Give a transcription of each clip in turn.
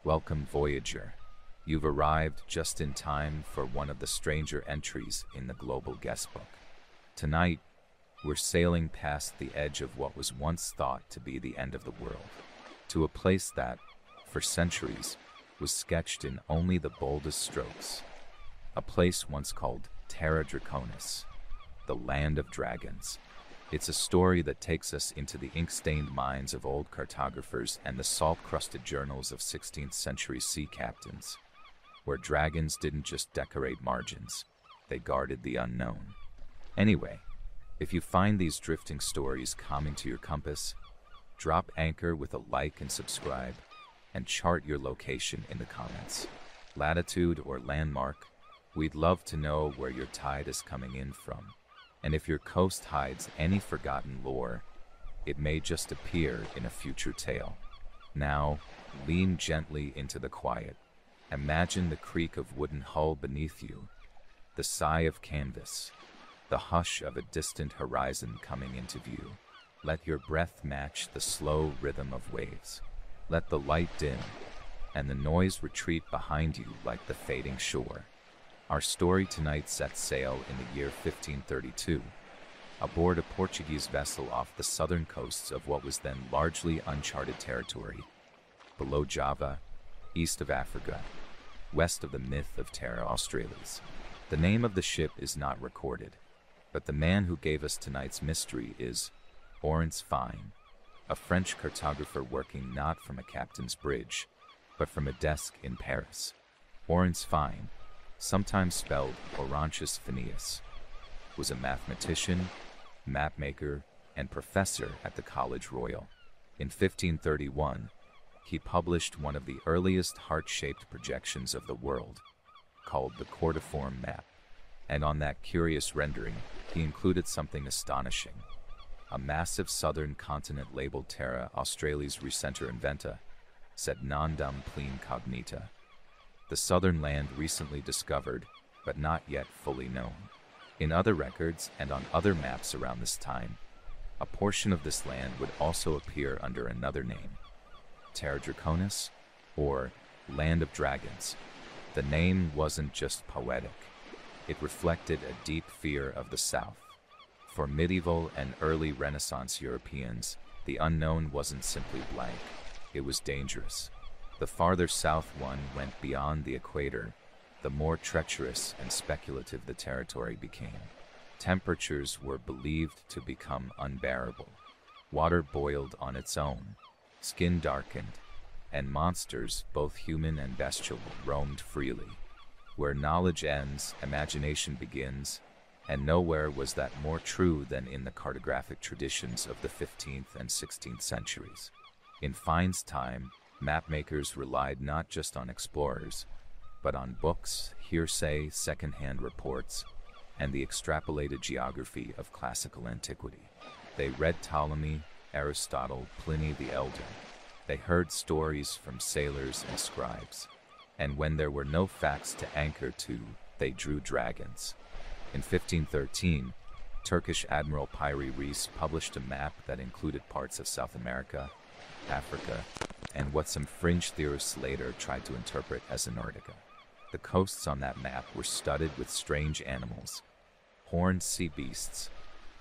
Welcome, Voyager. You've arrived just in time for one of the stranger entries in the global guestbook. Tonight, we're sailing past the edge of what was once thought to be the end of the world, to a place that, for centuries, was sketched in only the boldest strokes. A place once called Terra Draconis, the land of dragons. It's a story that takes us into the ink-stained minds of old cartographers and the salt-crusted journals of 16th century sea captains, where dragons didn't just decorate margins, they guarded the unknown. Anyway, if you find these drifting stories calming to your compass, drop anchor with a like and subscribe, and chart your location in the comments. Latitude or landmark, we'd love to know where your tide is coming in from. And if your coast hides any forgotten lore, it may just appear in a future tale. Now, lean gently into the quiet. Imagine the creak of wooden hull beneath you, the sigh of canvas, the hush of a distant horizon coming into view. Let your breath match the slow rhythm of waves. Let the light dim, and the noise retreat behind you like the fading shore. Our story tonight sets sail in the year 1532, aboard a Portuguese vessel off the southern coasts of what was then largely uncharted territory, below Java, east of Africa, west of the myth of Terra Australis. The name of the ship is not recorded, but the man who gave us tonight's mystery is Orance Fine, a French cartographer working not from a captain's bridge, but from a desk in Paris. Orance Fine, sometimes spelled Orontius Phineas, was a mathematician, mapmaker, and professor at the College Royal. In 1531, he published one of the earliest heart-shaped projections of the world, called the Cordiform Map. And on that curious rendering, he included something astonishing: a massive southern continent labeled Terra Australis Recenter Inventa, sed non-dum plene cognita. The southern land recently discovered, but not yet fully known. In other records and on other maps around this time, a portion of this land would also appear under another name, Terra Draconis, or Land of Dragons. The name wasn't just poetic. It reflected a deep fear of the South. For medieval and early Renaissance Europeans, the unknown wasn't simply blank. It was dangerous. The farther south one went beyond the equator, the more treacherous and speculative the territory became. Temperatures were believed to become unbearable. Water boiled on its own, skin darkened, and monsters, both human and bestial, roamed freely. Where knowledge ends, imagination begins, and nowhere was that more true than in the cartographic traditions of the 15th and 16th centuries. In Fine's time, mapmakers relied not just on explorers, but on books, hearsay, second-hand reports, and the extrapolated geography of classical antiquity. They read Ptolemy, Aristotle, Pliny the Elder. They heard stories from sailors and scribes. And when there were no facts to anchor to, they drew dragons. In 1513, Turkish Admiral Piri Reis published a map that included parts of South America, Africa, and what some fringe theorists later tried to interpret as Antarctica. The coasts on that map were studded with strange animals, horned sea beasts,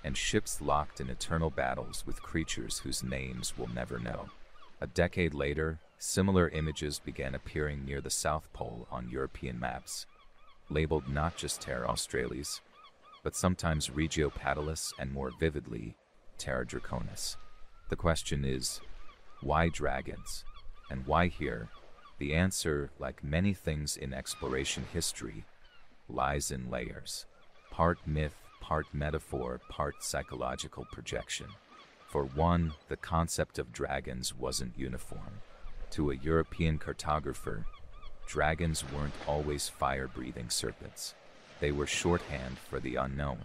and ships locked in eternal battles with creatures whose names we'll never know. A decade later, similar images began appearing near the South Pole on European maps, labeled not just Terra Australis, but sometimes Regio Patalis and more vividly, Terra Draconis. The question is, why dragons? And why here? The answer, like many things in exploration history, lies in layers. Part myth, part metaphor, part psychological projection. For one, the concept of dragons wasn't uniform. To a European cartographer, dragons weren't always fire-breathing serpents. They were shorthand for the unknown.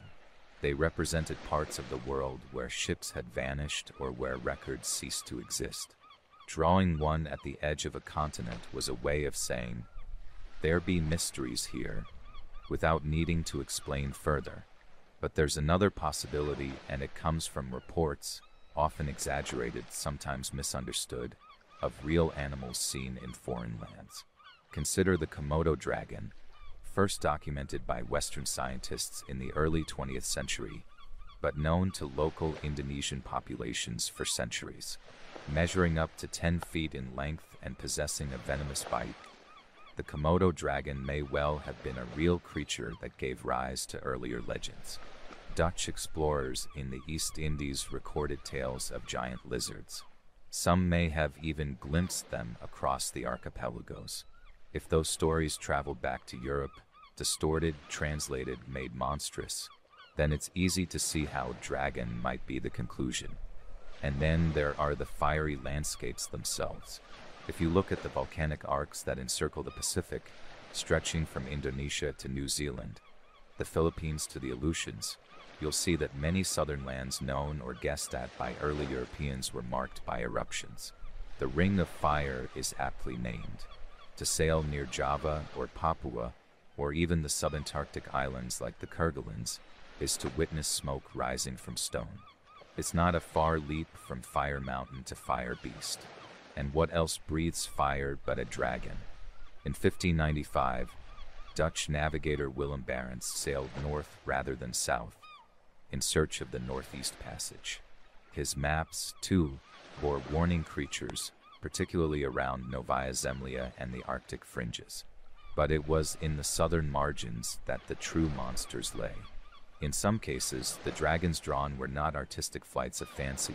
They represented parts of the world where ships had vanished or where records ceased to exist. Drawing one at the edge of a continent was a way of saying, there be mysteries here, without needing to explain further. But there's another possibility, and it comes from reports, often exaggerated, sometimes misunderstood, of real animals seen in foreign lands. Consider the Komodo dragon, first documented by Western scientists in the early 20th century, but known to local Indonesian populations for centuries. Measuring up to 10 feet in length and possessing a venomous bite, the Komodo dragon may well have been a real creature that gave rise to earlier legends. Dutch explorers in the East Indies recorded tales of giant lizards. Some may have even glimpsed them across the archipelagos. If those stories traveled back to Europe, distorted, translated, made monstrous, then it's easy to see how dragon might be the conclusion. And then there are the fiery landscapes themselves. If you look at the volcanic arcs that encircle the Pacific, stretching from Indonesia to New Zealand, the Philippines to the Aleutians, you'll see that many southern lands known or guessed at by early Europeans were marked by eruptions. The Ring of Fire is aptly named. To sail near Java or Papua, or even the subantarctic islands like the Kerguelens, is to witness smoke rising from stone. It's not a far leap from Fire Mountain to Fire Beast. And what else breathes fire but a dragon? In 1595, Dutch navigator Willem Barents sailed north rather than south, in search of the Northeast Passage. His maps, too, bore warning creatures, particularly around Novaya Zemlya and the Arctic fringes. But it was in the southern margins that the true monsters lay. In some cases, the dragons drawn were not artistic flights of fancy,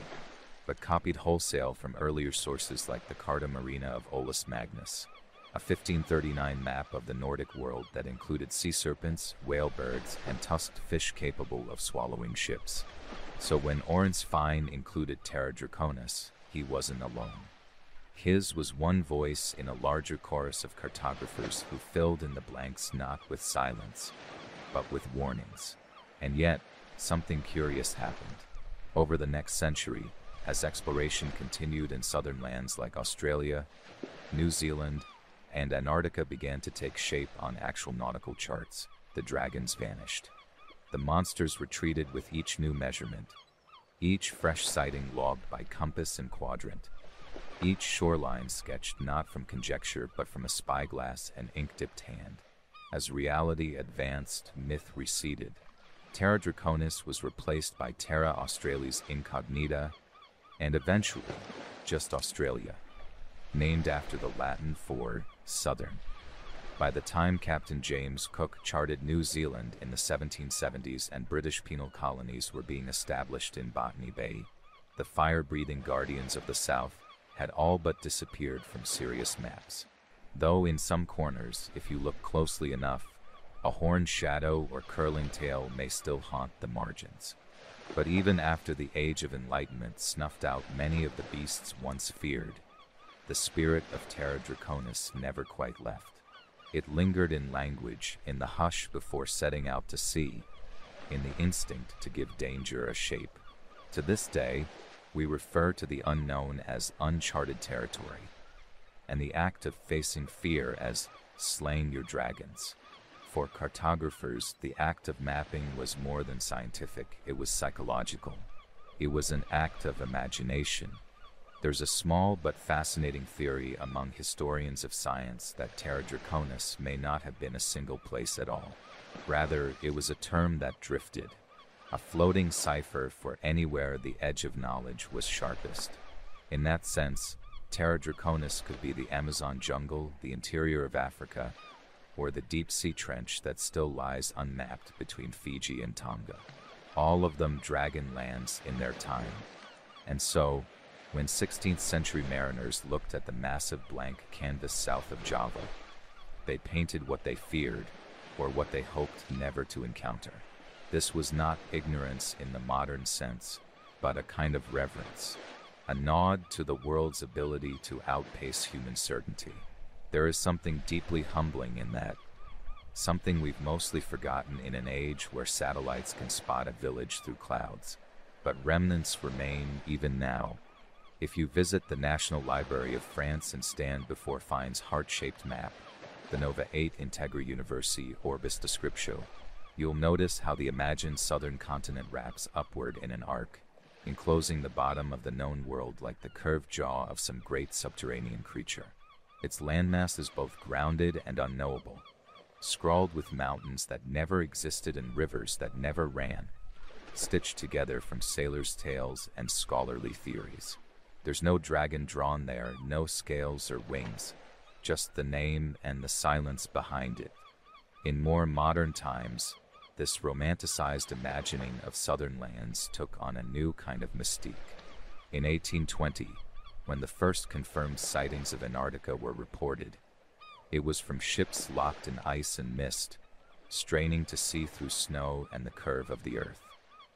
but copied wholesale from earlier sources like the Carta Marina of Olaus Magnus, a 1539 map of the Nordic world that included sea serpents, whalebirds, and tusked fish capable of swallowing ships. So when Orens Fine included Terra Draconis, he wasn't alone. His was one voice in a larger chorus of cartographers who filled in the blanks not with silence, but with warnings. And yet, something curious happened. Over the next century, as exploration continued in southern lands like Australia, New Zealand, and Antarctica began to take shape on actual nautical charts, the dragons vanished. The monsters retreated with each new measurement, each fresh sighting logged by compass and quadrant, each shoreline sketched not from conjecture but from a spyglass and ink-dipped hand. As reality advanced, myth receded. Terra Draconis was replaced by Terra Australis Incognita, and eventually, just Australia, named after the Latin for southern. By the time Captain James Cook charted New Zealand in the 1770s and British penal colonies were being established in Botany Bay, the fire-breathing guardians of the South had all but disappeared from serious maps. Though in some corners, if you look closely enough, a horned shadow or curling tail may still haunt the margins. But even after the Age of Enlightenment snuffed out many of the beasts once feared, the spirit of Terra Draconis never quite left. It lingered in language, in the hush before setting out to sea, in the instinct to give danger a shape. To this day, we refer to the unknown as uncharted territory, and the act of facing fear as slaying your dragons. For cartographers, the act of mapping was more than scientific, it was psychological. It was an act of imagination. There's a small but fascinating theory among historians of science that Terra Draconis may not have been a single place at all. Rather, it was a term that drifted, a floating cipher for anywhere the edge of knowledge was sharpest. In that sense, Terra Draconis could be the Amazon jungle, the interior of Africa, or the deep-sea trench that still lies unmapped between Fiji and Tonga. All of them dragon lands in their time. And so, when 16th century mariners looked at the massive blank canvas south of Java, they painted what they feared, or what they hoped never to encounter. This was not ignorance in the modern sense, but a kind of reverence, a nod to the world's ability to outpace human certainty. There is something deeply humbling in that, something we've mostly forgotten in an age where satellites can spot a village through clouds, but remnants remain even now. If you visit the National Library of France and stand before Fine's heart-shaped map, the Nova 8 Integra Universi Orbis Descriptio, you'll notice how the imagined southern continent wraps upward in an arc, enclosing the bottom of the known world like the curved jaw of some great subterranean creature. Its landmass is both grounded and unknowable, scrawled with mountains that never existed and rivers that never ran, stitched together from sailors' tales and scholarly theories. There's no dragon drawn there, no scales or wings, just the name and the silence behind it. In more modern times, this romanticized imagining of southern lands took on a new kind of mystique. In 1820, when the first confirmed sightings of Antarctica were reported, it was from ships locked in ice and mist, straining to see through snow and the curve of the earth.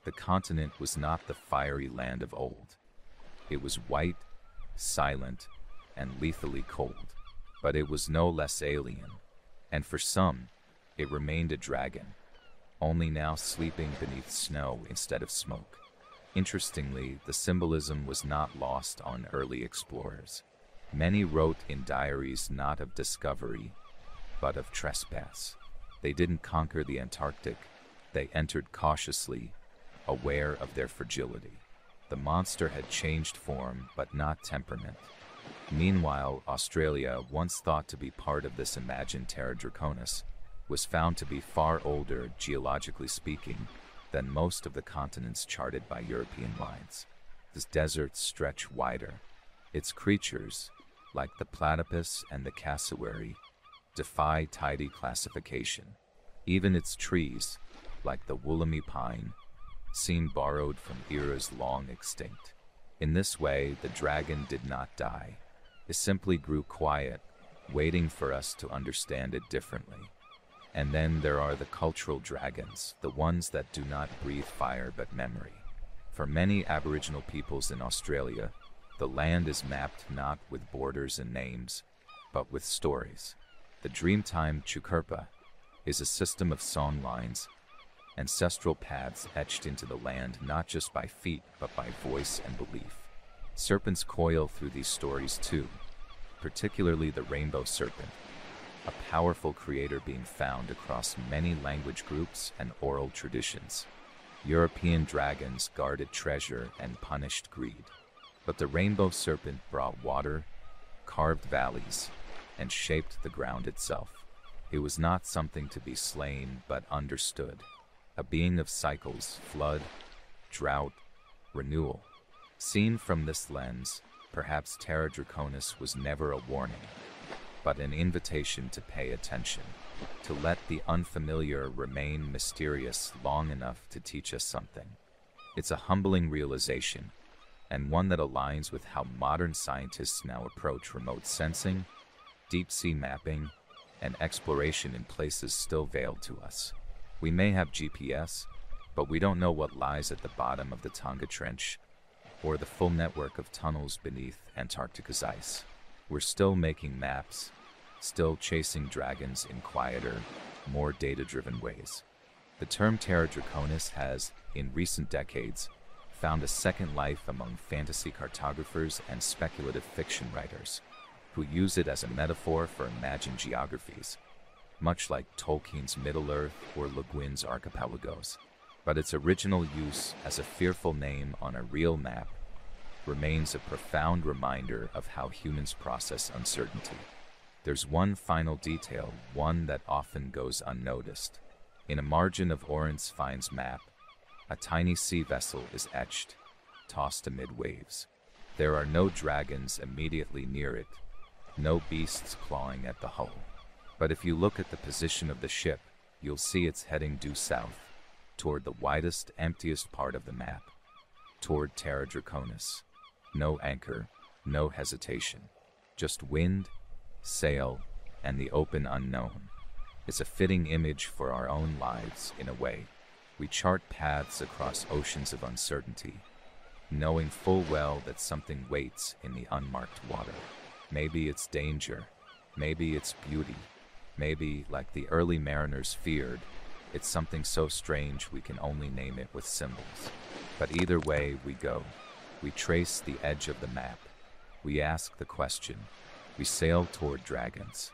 The continent was not the fiery land of old. It was white, silent, and lethally cold. But it was no less alien, and for some, it remained a dragon, only now sleeping beneath snow instead of smoke. Interestingly, the symbolism was not lost on early explorers. Many wrote in diaries not of discovery, but of trespass. They didn't conquer the Antarctic, they entered cautiously, aware of their fragility. The monster had changed form, but not temperament. Meanwhile, Australia, once thought to be part of this imagined Terra Draconis, was found to be far older, geologically speaking, than most of the continents charted by European lines. Its deserts stretch wider. Its creatures, like the platypus and the cassowary, defy tidy classification. Even its trees, like the woolly pine, seem borrowed from eras long extinct. In this way, the dragon did not die. It simply grew quiet, waiting for us to understand it differently. And then there are the cultural dragons, the ones that do not breathe fire but memory. For many Aboriginal peoples in Australia, the land is mapped not with borders and names, but with stories. The Dreamtime Chukurpa is a system of song lines, ancestral paths etched into the land not just by feet but by voice and belief. Serpents coil through these stories too, particularly the rainbow serpent, a powerful creator being found across many language groups and oral traditions. European dragons guarded treasure and punished greed, but the rainbow serpent brought water, carved valleys, and shaped the ground itself. It was not something to be slain but understood, a being of cycles, flood, drought, renewal. Seen from this lens, perhaps Terra Draconis was never a warning, but an invitation to pay attention, to let the unfamiliar remain mysterious long enough to teach us something. It's a humbling realization, and one that aligns with how modern scientists now approach remote sensing, deep-sea mapping, and exploration in places still veiled to us. We may have GPS, but we don't know what lies at the bottom of the Tonga Trench, or the full network of tunnels beneath Antarctica's ice. We're still making maps, still chasing dragons in quieter, more data-driven ways. The term Terra Draconis has, in recent decades, found a second life among fantasy cartographers and speculative fiction writers, who use it as a metaphor for imagined geographies, much like Tolkien's Middle-earth or Le Guin's archipelagos. But its original use as a fearful name on a real map remains a profound reminder of how humans process uncertainty. There's one final detail, one that often goes unnoticed. In a margin of Orent's Fine's map, a tiny sea vessel is etched, tossed amid waves. There are no dragons immediately near it, no beasts clawing at the hull. But if you look at the position of the ship, you'll see it's heading due south, toward the widest, emptiest part of the map, toward Terra Draconis. No anchor, no hesitation, just wind, sail, and the open unknown. It's a fitting image for our own lives, in a way. We chart paths across oceans of uncertainty, knowing full well that something waits in the unmarked water. Maybe it's danger, maybe it's beauty, maybe, like the early mariners feared, it's something so strange we can only name it with symbols. But either way we go, we trace the edge of the map, we ask the question, we sail toward dragons,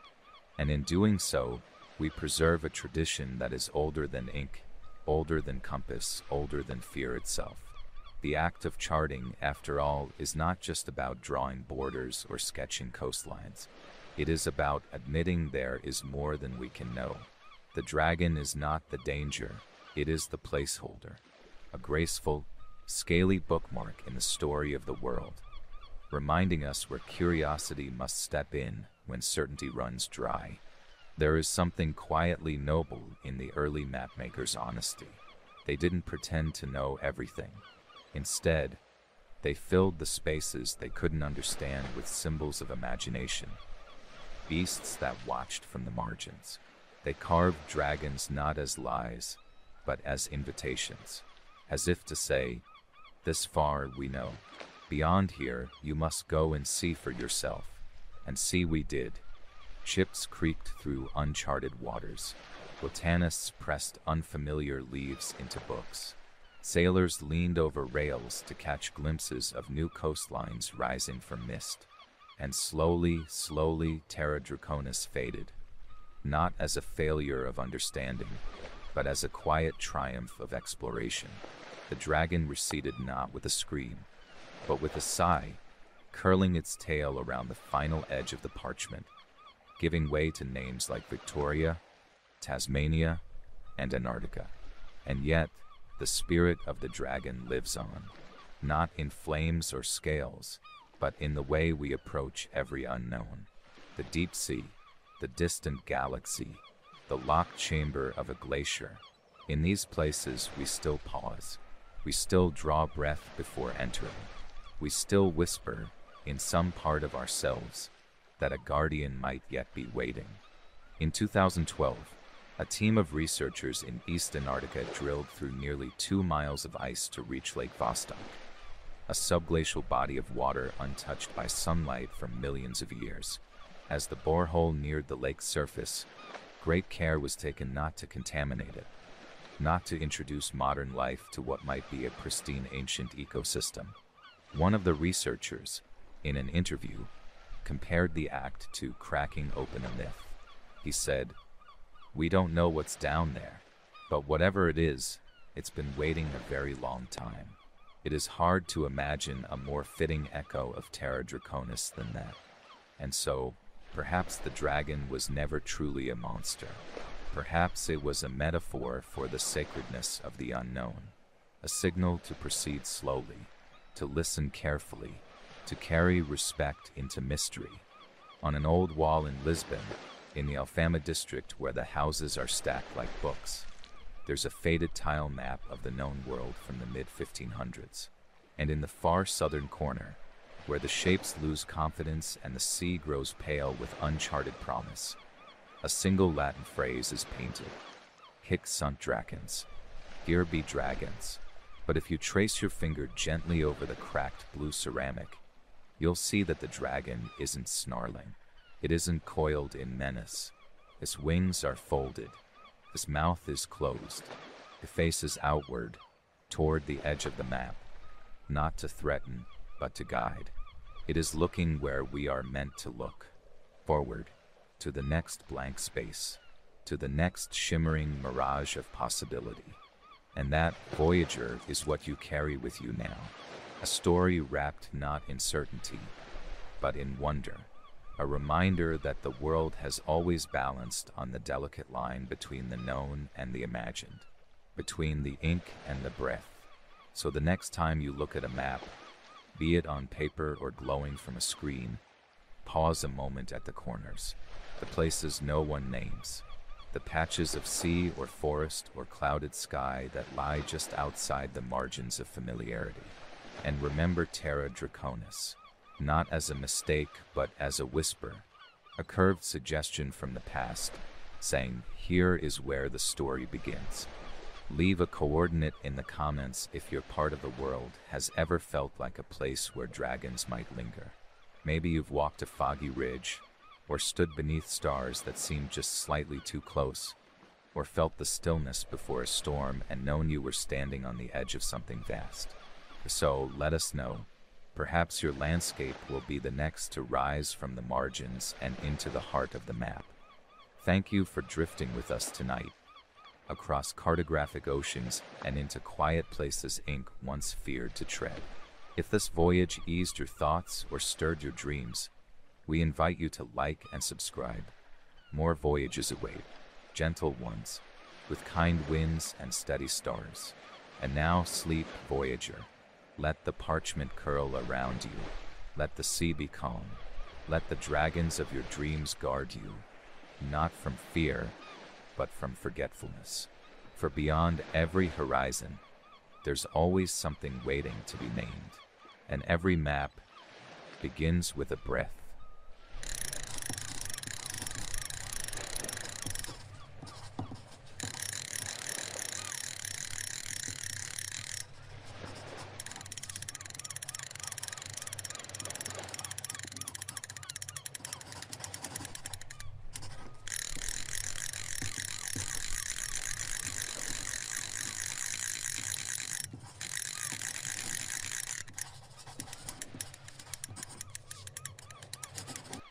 and in doing so, we preserve a tradition that is older than ink, older than compass, older than fear itself. The act of charting, after all, is not just about drawing borders or sketching coastlines. It is about admitting there is more than we can know. The dragon is not the danger, it is the placeholder, a graceful, scaly bookmark in the story of the world, reminding us where curiosity must step in when certainty runs dry. There is something quietly noble in the early mapmakers' honesty. They didn't pretend to know everything. Instead, they filled the spaces they couldn't understand with symbols of imagination, beasts that watched from the margins. They carved dragons not as lies, but as invitations, as if to say, "This far we know. Beyond here, you must go and see for yourself." And see we did. Ships creaked through uncharted waters. Botanists pressed unfamiliar leaves into books. Sailors leaned over rails to catch glimpses of new coastlines rising from mist. And slowly, Terra Draconis faded, not as a failure of understanding, but as a quiet triumph of exploration. The dragon receded not with a scream, but with a sigh, curling its tail around the final edge of the parchment, giving way to names like Victoria, Tasmania, and Antarctica. And yet, the spirit of the dragon lives on, not in flames or scales, but in the way we approach every unknown. The deep sea, the distant galaxy, the locked chamber of a glacier. In these places we still pause. We still draw breath before entering. We still whisper, in some part of ourselves, that a guardian might yet be waiting. In 2012, a team of researchers in East Antarctica drilled through nearly 2 miles of ice to reach Lake Vostok, a subglacial body of water untouched by sunlight for millions of years. As the borehole neared the lake's surface, great care was taken not to contaminate it, not to introduce modern life to what might be a pristine ancient ecosystem. One of the researchers, in an interview, compared the act to cracking open a myth. He said, "We don't know what's down there, but whatever it is, it's been waiting a very long time." It is hard to imagine a more fitting echo of Terra Draconis than that. And so, perhaps the dragon was never truly a monster. Perhaps it was a metaphor for the sacredness of the unknown, a signal to proceed slowly, to listen carefully, to carry respect into mystery. On an old wall in Lisbon, in the Alfama district where the houses are stacked like books, there's a faded tile map of the known world from the mid-1500s. And in the far southern corner, where the shapes lose confidence and the sea grows pale with uncharted promise, a single Latin phrase is painted: "Hic sunt dracons," here be dragons. But if you trace your finger gently over the cracked blue ceramic, you'll see that the dragon isn't snarling. It isn't coiled in menace. His wings are folded. His mouth is closed. It faces outward, toward the edge of the map, not to threaten, but to guide. It is looking where we are meant to look, forward, to the next blank space, to the next shimmering mirage of possibility. And that, Voyager, is what you carry with you now. A story wrapped not in certainty, but in wonder. A reminder that the world has always balanced on the delicate line between the known and the imagined, between the ink and the breath. So the next time you look at a map, be it on paper or glowing from a screen, pause a moment at the corners, the places no one names, the patches of sea or forest or clouded sky that lie just outside the margins of familiarity. And remember Terra Draconis, not as a mistake, but as a whisper, a curved suggestion from the past, saying, here is where the story begins. Leave a coordinate in the comments if your part of the world has ever felt like a place where dragons might linger. Maybe you've walked a foggy ridge, or stood beneath stars that seemed just slightly too close, or felt the stillness before a storm and known you were standing on the edge of something vast. So let us know. Perhaps your landscape will be the next to rise from the margins and into the heart of the map. Thank you for drifting with us tonight. across cartographic oceans and into quiet places ink once feared to tread. If this voyage eased your thoughts or stirred your dreams, we invite you to like and subscribe. More voyages await, gentle ones, with kind winds and steady stars. And now sleep, voyager. Let the parchment curl around you. Let the sea be calm. Let the dragons of your dreams guard you, not from fear, but from forgetfulness. For beyond every horizon, there's always something waiting to be named, and every map begins with a breath.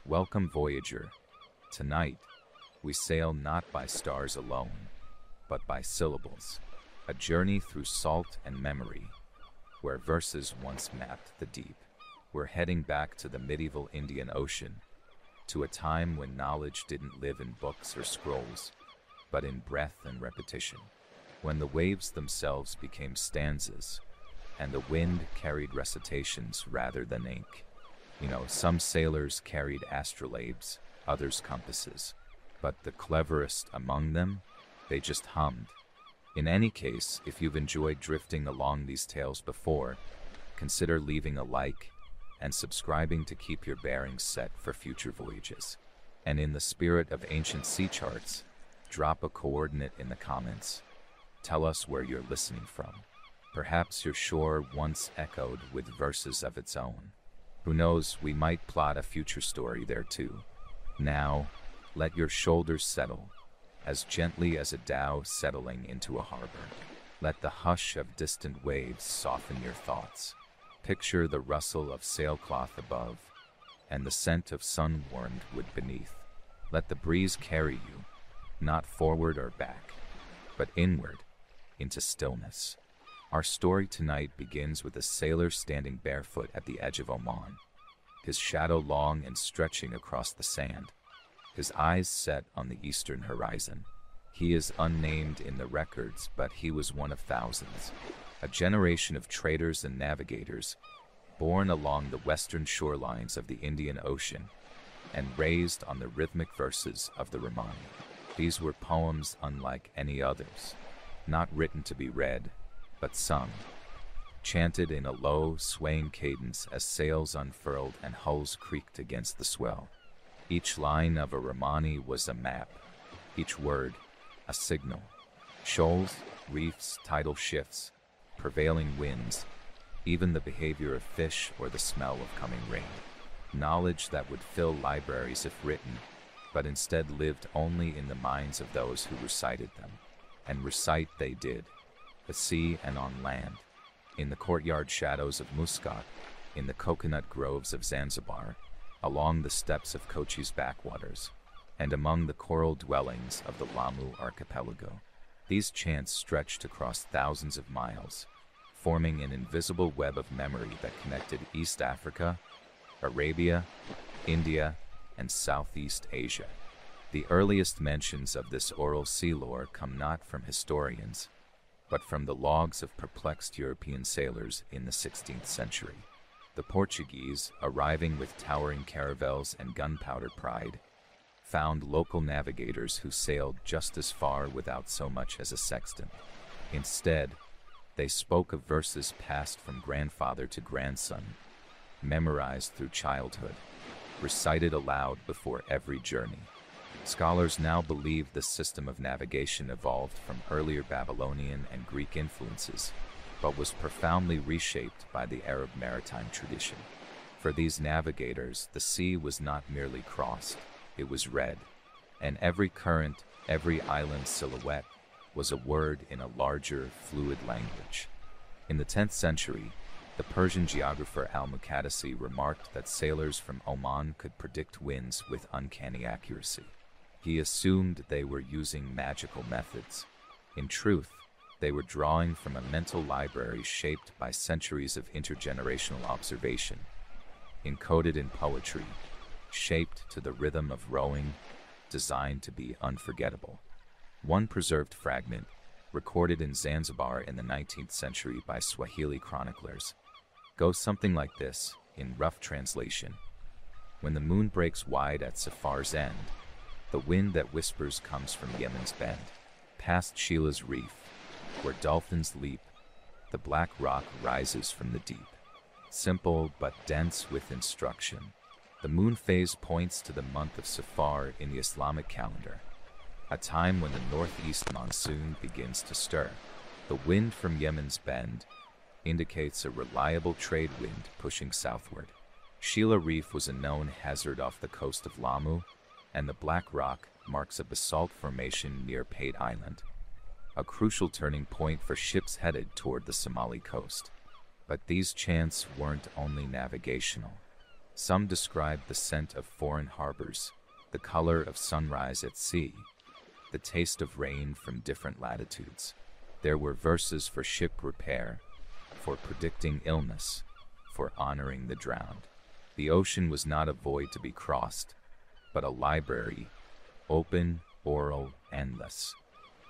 Welcome, voyager. Tonight, we sail not by stars alone, but by syllables. A journey through salt and memory, where verses once mapped the deep. We're heading back to the medieval Indian Ocean, to a time when knowledge didn't live in books or scrolls, but in breath and repetition. When the waves themselves became stanzas, and the wind carried recitations rather than ink. Some sailors carried astrolabes, others compasses, but the cleverest among them, they just hummed. In any case, if you've enjoyed drifting along these tales before, consider leaving a like and subscribing to keep your bearings set for future voyages. And in the spirit of ancient sea charts, drop a coordinate in the comments. Tell us where you're listening from. Perhaps your shore once echoed with verses of its own. Who knows, we might plot a future story there too. Now, let your shoulders settle, as gently as a dhow settling into a harbor. Let the hush of distant waves soften your thoughts. Picture the rustle of sailcloth above, and the scent of sun-warmed wood beneath. Let the breeze carry you, not forward or back, but inward, into stillness. Our story tonight begins with a sailor standing barefoot at the edge of Oman, his shadow long and stretching across the sand, his eyes set on the eastern horizon. He is unnamed in the records, but he was one of thousands, a generation of traders and navigators, born along the western shorelines of the Indian Ocean and raised on the rhythmic verses of the Ramani. These were poems unlike any others, not written to be read, but sung, chanted in a low, swaying cadence as sails unfurled and hulls creaked against the swell. Each line of a Ramani was a map, each word a signal. Shoals, reefs, tidal shifts, prevailing winds, even the behavior of fish or the smell of coming rain. Knowledge that would fill libraries if written, but instead lived only in the minds of those who recited them. And recite they did, at sea and on land, in the courtyard shadows of Muscat, in the coconut groves of Zanzibar, along the steps of Kochi's backwaters, and among the coral dwellings of the Lamu archipelago. These chants stretched across thousands of miles, forming an invisible web of memory that connected East Africa, Arabia, India, and Southeast Asia. The earliest mentions of this oral sea lore come not from historians, but from the logs of perplexed European sailors in the 16th century. The Portuguese, arriving with towering caravels and gunpowder pride, found local navigators who sailed just as far without so much as a sextant. Instead, they spoke of verses passed from grandfather to grandson, memorized through childhood, recited aloud before every journey. Scholars now believe this system of navigation evolved from earlier Babylonian and Greek influences, but was profoundly reshaped by the Arab maritime tradition. For these navigators, the sea was not merely crossed, it was read, and every current, every island silhouette was a word in a larger, fluid language. In the 10th century, the Persian geographer al-Muqaddasi remarked that sailors from Oman could predict winds with uncanny accuracy. He assumed they were using magical methods, In truth, they were drawing from a mental library shaped by centuries of intergenerational observation, encoded in poetry, shaped to the rhythm of rowing, designed to be unforgettable. One preserved fragment, recorded in Zanzibar in the 19th century by Swahili chroniclers, goes something like this, in rough translation. When the moon breaks wide at Safar's end, the wind that whispers comes from Yemen's bend. Past Sheila's reef, where dolphins leap, the black rock rises from the deep. Simple but dense with instruction. The moon phase points to the month of Safar in the Islamic calendar, a time when the northeast monsoon begins to stir. The wind from Yemen's bend indicates a reliable trade wind pushing southward. Sheila Reef was a known hazard off the coast of Lamu, and the Black Rock marks a basalt formation near Pate Island, a crucial turning point for ships headed toward the Somali coast. But these chants weren't only navigational. Some described the scent of foreign harbors, the color of sunrise at sea, the taste of rain from different latitudes. There were verses for ship repair, for predicting illness, for honoring the drowned. The ocean was not a void to be crossed, but a library, open, oral, endless.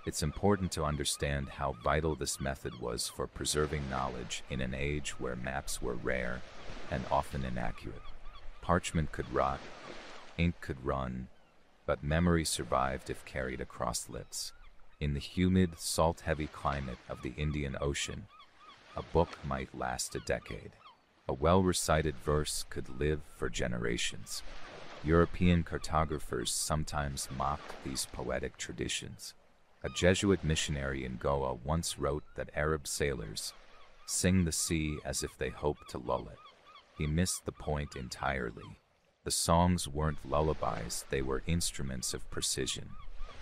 It's important to understand how vital this method was for preserving knowledge in an age where maps were rare and often inaccurate. Parchment could rot, ink could run, but memory survived if carried across lips. In the humid, salt-heavy climate of the Indian Ocean, a book might last a decade. A well-recited verse could live for generations. European cartographers sometimes mocked these poetic traditions. A Jesuit missionary in Goa once wrote that Arab sailors sing the sea as if they hope to lull it. He missed the point entirely. The songs weren't lullabies, they were instruments of precision,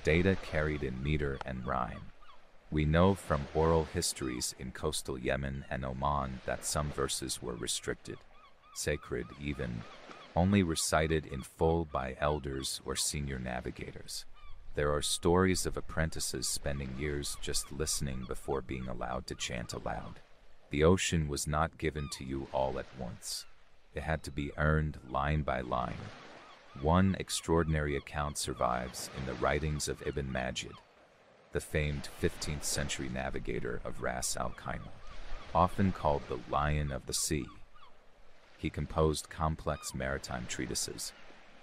data carried in meter and rhyme. We know from oral histories in coastal Yemen and Oman that some verses were restricted, sacred even, only recited in full by elders or senior navigators. There are stories of apprentices spending years just listening before being allowed to chant aloud. The ocean was not given to you all at once. It had to be earned line by line. One extraordinary account survives in the writings of Ibn Majid, the famed 15th century navigator of Ras Al Khaimah, often called the Lion of the Sea. He composed complex maritime treatises,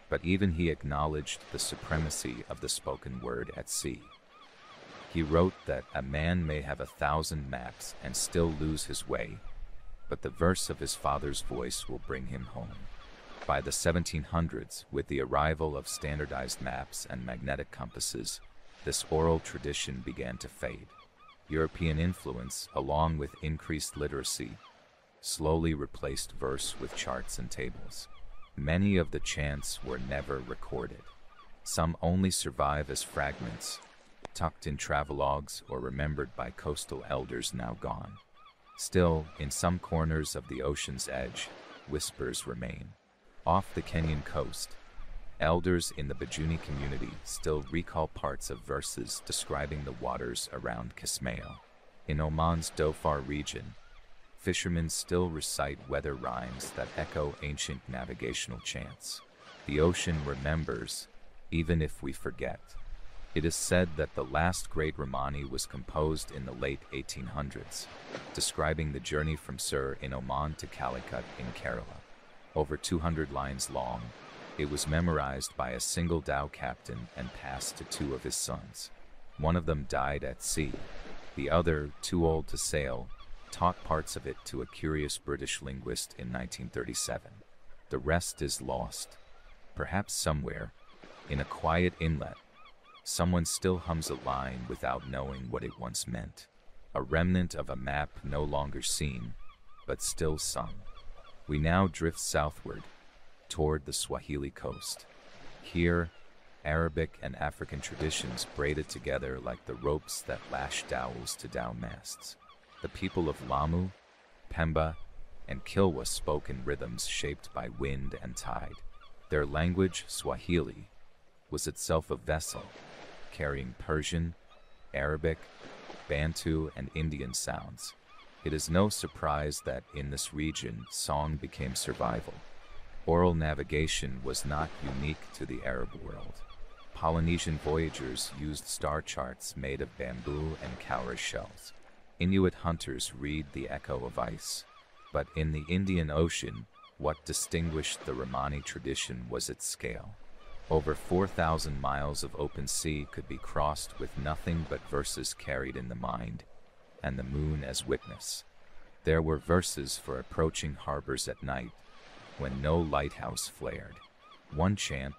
but even he acknowledged the supremacy of the spoken word at sea. He wrote that a man may have 1,000 maps and still lose his way, but the verse of his father's voice will bring him home. By the 1700s, with the arrival of standardized maps and magnetic compasses, this oral tradition began to fade. European influence, along with increased literacy, slowly replaced verse with charts and tables. Many of the chants were never recorded. Some only survive as fragments, tucked in travelogues or remembered by coastal elders now gone. Still, in some corners of the ocean's edge, whispers remain. Off the Kenyan coast, elders in the Bajuni community still recall parts of verses describing the waters around Kismayo. In Oman's Dhofar region, fishermen still recite weather rhymes that echo ancient navigational chants. The ocean remembers, even if we forget. It is said that the last great Ramani was composed in the late 1800s, describing the journey from Sur in Oman to Calicut in Kerala. Over 200 lines long, it was memorized by a single dhow captain and passed to two of his sons. One of them died at sea. The other, too old to sail, taught parts of it to a curious British linguist in 1937. The rest is lost. Perhaps somewhere, in a quiet inlet, someone still hums a line without knowing what it once meant. A remnant of a map no longer seen, but still sung. We now drift southward, toward the Swahili coast. Here, Arabic and African traditions braided together like the ropes that lash dowels to dhow masts. The people of Lamu, Pemba, and Kilwa spoke in rhythms shaped by wind and tide. Their language, Swahili, was itself a vessel, carrying Persian, Arabic, Bantu, and Indian sounds. It is no surprise that in this region, song became survival. Oral navigation was not unique to the Arab world. Polynesian voyagers used star charts made of bamboo and cowrie shells. Inuit hunters read the echo of ice. But in the Indian Ocean, what distinguished the Romani tradition was its scale. Over 4,000 miles of open sea could be crossed with nothing but verses carried in the mind, and the moon as witness. There were verses for approaching harbors at night, when no lighthouse flared. One chant,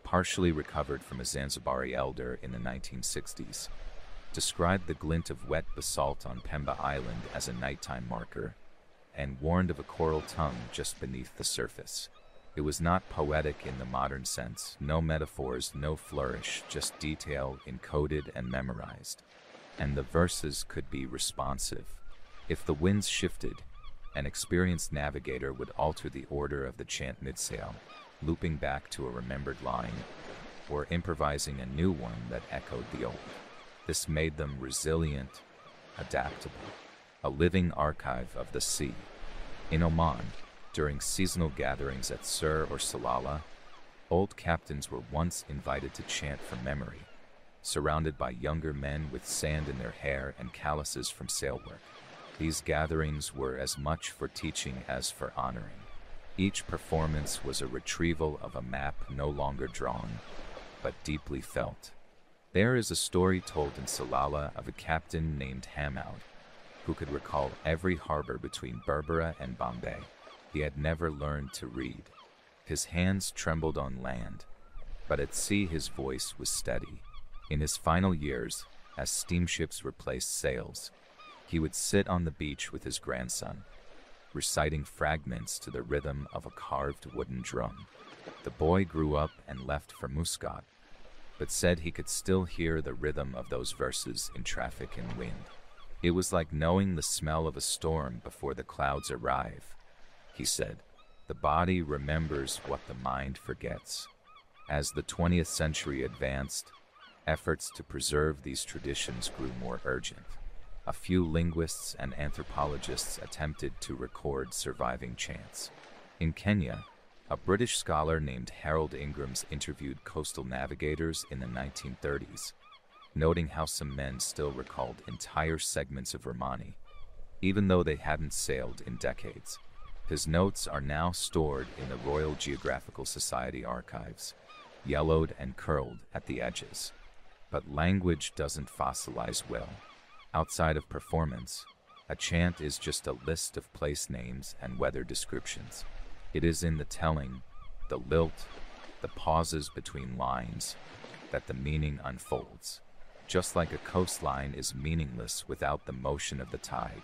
partially recovered from a Zanzibari elder in the 1960s, described the glint of wet basalt on Pemba Island as a nighttime marker, and warned of a coral tongue just beneath the surface. It was not poetic in the modern sense, no metaphors, no flourish, just detail encoded and memorized. And the verses could be responsive. If the winds shifted, an experienced navigator would alter the order of the chant mid-sail, looping back to a remembered line, or improvising a new one that echoed the old. This made them resilient, adaptable, a living archive of the sea. In Oman, during seasonal gatherings at Sur or Salalah, old captains were once invited to chant from memory, surrounded by younger men with sand in their hair and calluses from sail work. These gatherings were as much for teaching as for honoring. Each performance was a retrieval of a map no longer drawn, but deeply felt. There is a story told in Salalah of a captain named Hamoud, who could recall every harbor between Berbera and Bombay. He had never learned to read. His hands trembled on land, but at sea his voice was steady. In his final years, as steamships replaced sails, he would sit on the beach with his grandson, reciting fragments to the rhythm of a carved wooden drum. The boy grew up and left for Muscat, but said he could still hear the rhythm of those verses in traffic and wind. It was like knowing the smell of a storm before the clouds arrive. He said, the body remembers what the mind forgets. As the 20th century advanced, efforts to preserve these traditions grew more urgent. A few linguists and anthropologists attempted to record surviving chants. In Kenya, a British scholar named Harold Ingrams interviewed coastal navigators in the 1930s, noting how some men still recalled entire segments of Romani, even though they hadn't sailed in decades. His notes are now stored in the Royal Geographical Society archives, yellowed and curled at the edges. But language doesn't fossilize well. Outside of performance, a chant is just a list of place names and weather descriptions. It is in the telling, the lilt, the pauses between lines, that the meaning unfolds. Just like a coastline is meaningless without the motion of the tide,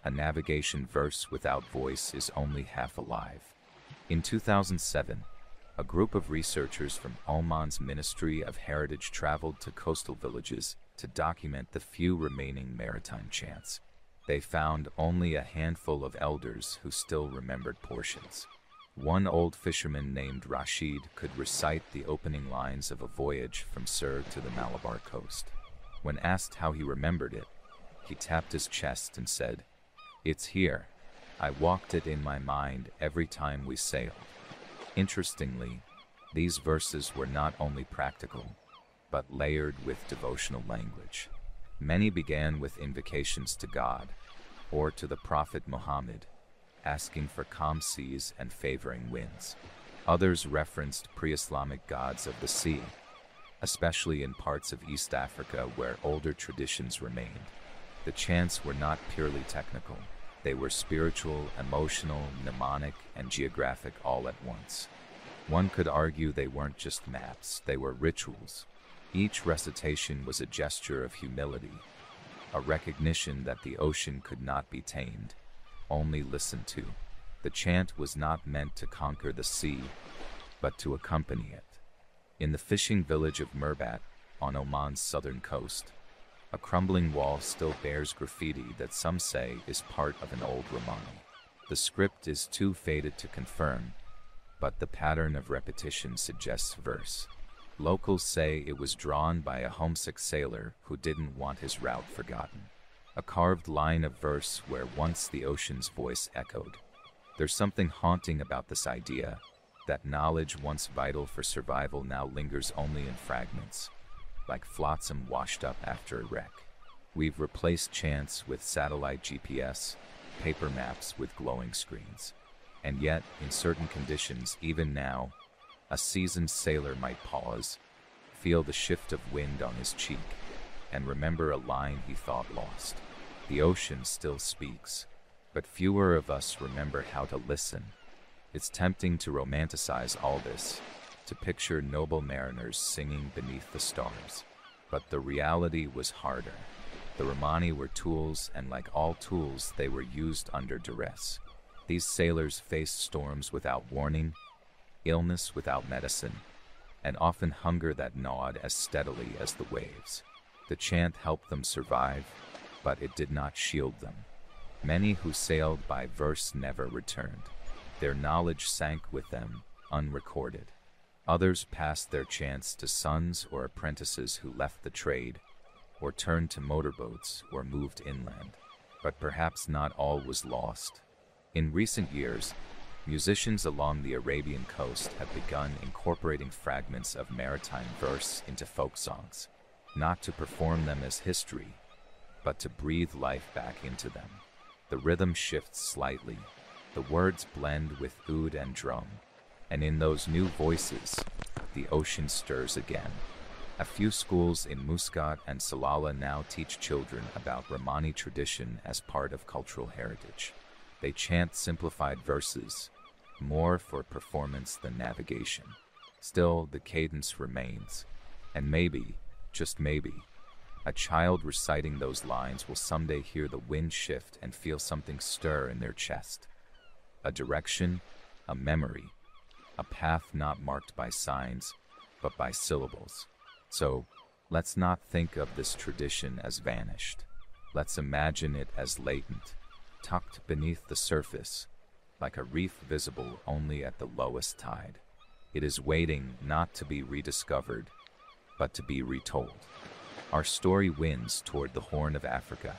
a navigation verse without voice is only half alive. In 2007, a group of researchers from Oman's Ministry of Heritage traveled to coastal villages to document the few remaining maritime chants. They found only a handful of elders who still remembered portions. One old fisherman named Rashid could recite the opening lines of a voyage from Sur to the Malabar coast. When asked how he remembered it, he tapped his chest and said, "It's here. I walked it in my mind every time we sailed." Interestingly, these verses were not only practical, but layered with devotional language. Many began with invocations to God, or to the Prophet Muhammad, asking for calm seas and favoring winds. Others referenced pre-Islamic gods of the sea, especially in parts of East Africa where older traditions remained. The chants were not purely technical. They were spiritual, emotional, mnemonic, and geographic all at once. One could argue they weren't just maps, they were rituals. Each recitation was a gesture of humility, a recognition that the ocean could not be tamed, only listened to. The chant was not meant to conquer the sea, but to accompany it. In the fishing village of Mirbat, on Oman's southern coast, a crumbling wall still bears graffiti that some say is part of an old Romani. The script is too faded to confirm, but the pattern of repetition suggests verse. Locals say it was drawn by a homesick sailor who didn't want his route forgotten. A carved line of verse where once the ocean's voice echoed. There's something haunting about this idea, that knowledge once vital for survival now lingers only in fragments, like flotsam washed up after a wreck. We've replaced chance with satellite GPS, paper maps with glowing screens. And yet, in certain conditions, even now, a seasoned sailor might pause, feel the shift of wind on his cheek, and remember a line he thought lost. The ocean still speaks, but fewer of us remember how to listen. It's tempting to romanticize all this, to picture noble mariners singing beneath the stars. But the reality was harder. The Romani were tools, and like all tools, they were used under duress. These sailors faced storms without warning, illness without medicine, and often hunger that gnawed as steadily as the waves. The chant helped them survive, but it did not shield them. Many who sailed by verse never returned. Their knowledge sank with them, unrecorded. Others passed their chants to sons or apprentices who left the trade, or turned to motorboats or moved inland. But perhaps not all was lost. In recent years, musicians along the Arabian coast have begun incorporating fragments of maritime verse into folk songs, not to perform them as history, but to breathe life back into them. The rhythm shifts slightly, the words blend with oud and drum, and in those new voices, the ocean stirs again. A few schools in Muscat and Salalah now teach children about Romani tradition as part of cultural heritage. They chant simplified verses, more for performance than navigation. Still, the cadence remains, and maybe, just maybe, a child reciting those lines will someday hear the wind shift and feel something stir in their chest. A direction, a memory, a path not marked by signs, but by syllables. So, let's not think of this tradition as vanished. Let's imagine it as latent, tucked beneath the surface, like a reef visible only at the lowest tide. It is waiting not to be rediscovered, but to be retold. Our story winds toward the Horn of Africa,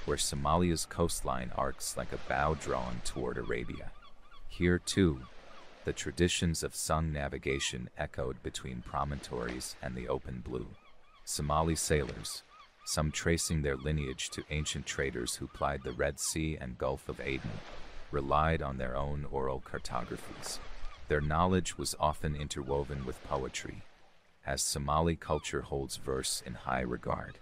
where Somalia's coastline arcs like a bow drawn toward Arabia. Here, too, the traditions of sung navigation echoed between promontories and the open blue. Somali sailors, some tracing their lineage to ancient traders who plied the Red Sea and Gulf of Aden, relied on their own oral cartographies. Their knowledge was often interwoven with poetry, as Somali culture holds verse in high regard.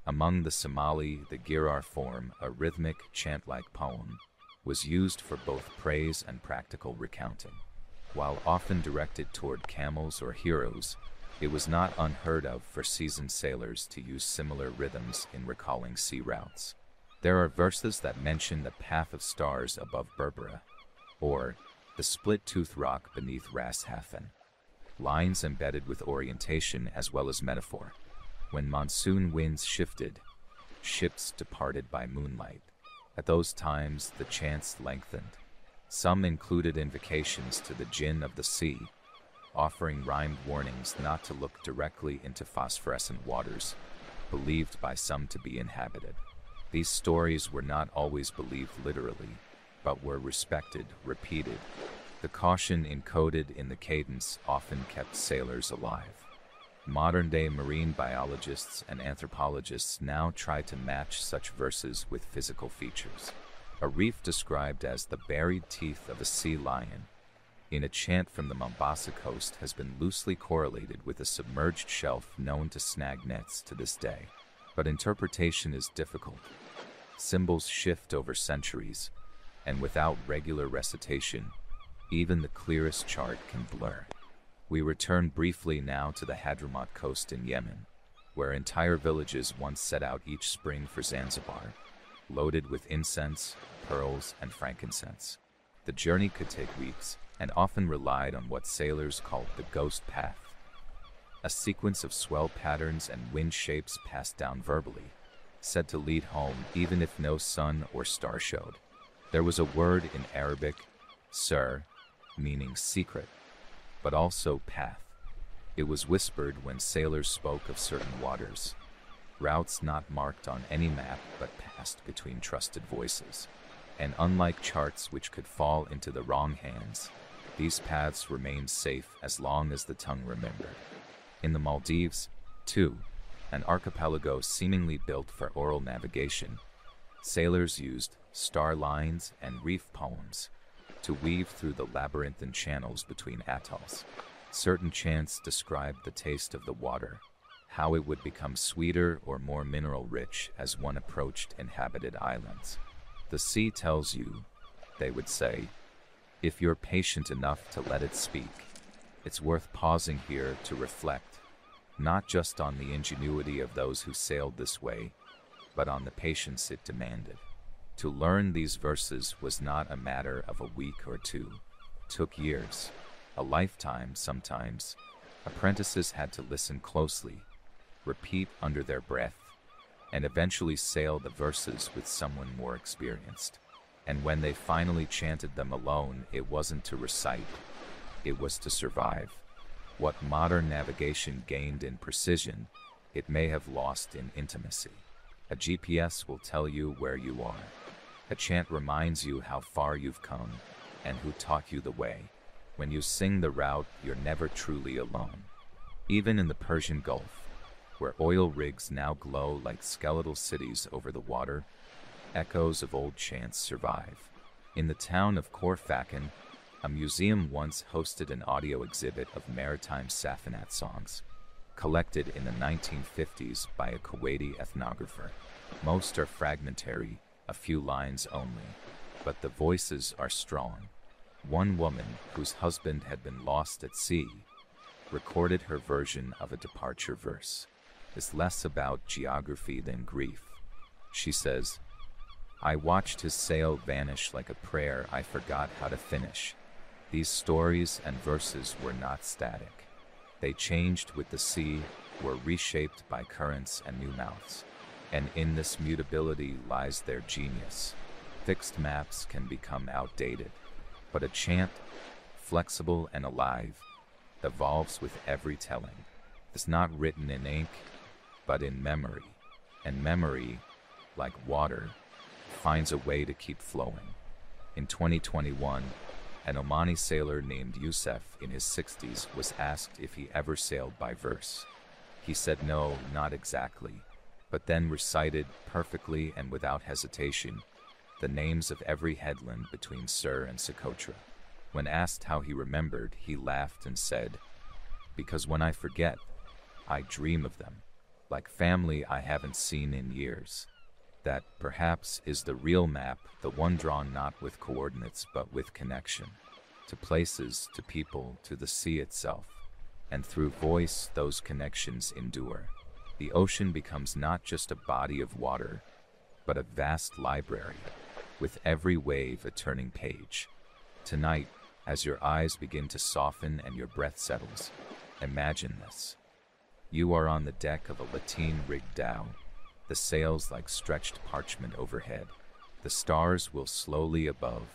Among the Somali, the Girar form, a rhythmic, chant-like poem, was used for both praise and practical recounting. While often directed toward camels or heroes, it was not unheard of for seasoned sailors to use similar rhythms in recalling sea routes. There are verses that mention the path of stars above Berbera, or the split-tooth rock beneath Ras Hafen. Lines embedded with orientation as well as metaphor. When monsoon winds shifted, ships departed by moonlight. At those times, the chants lengthened. Some included invocations to the jinn of the sea, offering rhymed warnings not to look directly into phosphorescent waters, believed by some to be inhabited. These stories were not always believed literally, but were respected, repeated. The caution encoded in the cadence often kept sailors alive. Modern-day marine biologists and anthropologists now try to match such verses with physical features. A reef described as the buried teeth of a sea lion in a chant from the Mombasa coast has been loosely correlated with a submerged shelf known to snag nets to this day. But interpretation is difficult. Symbols shift over centuries, and without regular recitation, even the clearest chart can blur. We return briefly now to the Hadramaut coast in Yemen, where entire villages once set out each spring for Zanzibar, loaded with incense, pearls, and frankincense. The journey could take weeks, and often relied on what sailors called the ghost path, a sequence of swell patterns and wind shapes passed down verbally, said to lead home even if no sun or star showed. There was a word in Arabic, sir, meaning secret, but also path. It was whispered when sailors spoke of certain waters, routes not marked on any map but passed between trusted voices. And unlike charts which could fall into the wrong hands, these paths remained safe as long as the tongue remembered. In the Maldives, too, an archipelago seemingly built for oral navigation, sailors used star lines and reef poems to weave through the labyrinthine channels between atolls. Certain chants described the taste of the water, how it would become sweeter or more mineral-rich as one approached inhabited islands. The sea tells you, they would say, if you're patient enough to let it speak. It's worth pausing here to reflect, not just on the ingenuity of those who sailed this way, but on the patience it demanded. To learn these verses was not a matter of a week or two. It took years, a lifetime sometimes. Apprentices had to listen closely, repeat under their breath, and eventually sail the verses with someone more experienced. And when they finally chanted them alone, it wasn't to recite, it was to survive. What modern navigation gained in precision, it may have lost in intimacy. A GPS will tell you where you are. A chant reminds you how far you've come and who taught you the way. When you sing the route, you're never truly alone. Even in the Persian Gulf, where oil rigs now glow like skeletal cities over the water, echoes of old chants survive. In the town of Corfacan, a museum once hosted an audio exhibit of maritime Safanat songs, collected in the 1950s by a Kuwaiti ethnographer. Most are fragmentary, a few lines only, but the voices are strong. One woman, whose husband had been lost at sea, recorded her version of a departure verse. It's less about geography than grief. She says, I watched his sail vanish like a prayer I forgot how to finish. These stories and verses were not static. They changed with the sea, were reshaped by currents and new mouths. And in this mutability lies their genius. Fixed maps can become outdated, but a chant, flexible and alive, evolves with every telling. It's not written in ink, but in memory. And memory, like water, finds a way to keep flowing. In 2021, an Omani sailor named Youssef in his 60s was asked if he ever sailed by verse. He said no, not exactly, but then recited perfectly and without hesitation the names of every headland between Sur and Socotra. When asked how he remembered, he laughed and said, because when I forget, I dream of them, like family I haven't seen in years. That, perhaps, is the real map, the one drawn not with coordinates but with connection. To places, to people, to the sea itself. And through voice, those connections endure. The ocean becomes not just a body of water, but a vast library, with every wave a turning page. Tonight, as your eyes begin to soften and your breath settles, imagine this. You are on the deck of a lateen-rigged dhow, the sails like stretched parchment overhead. The stars will slowly above,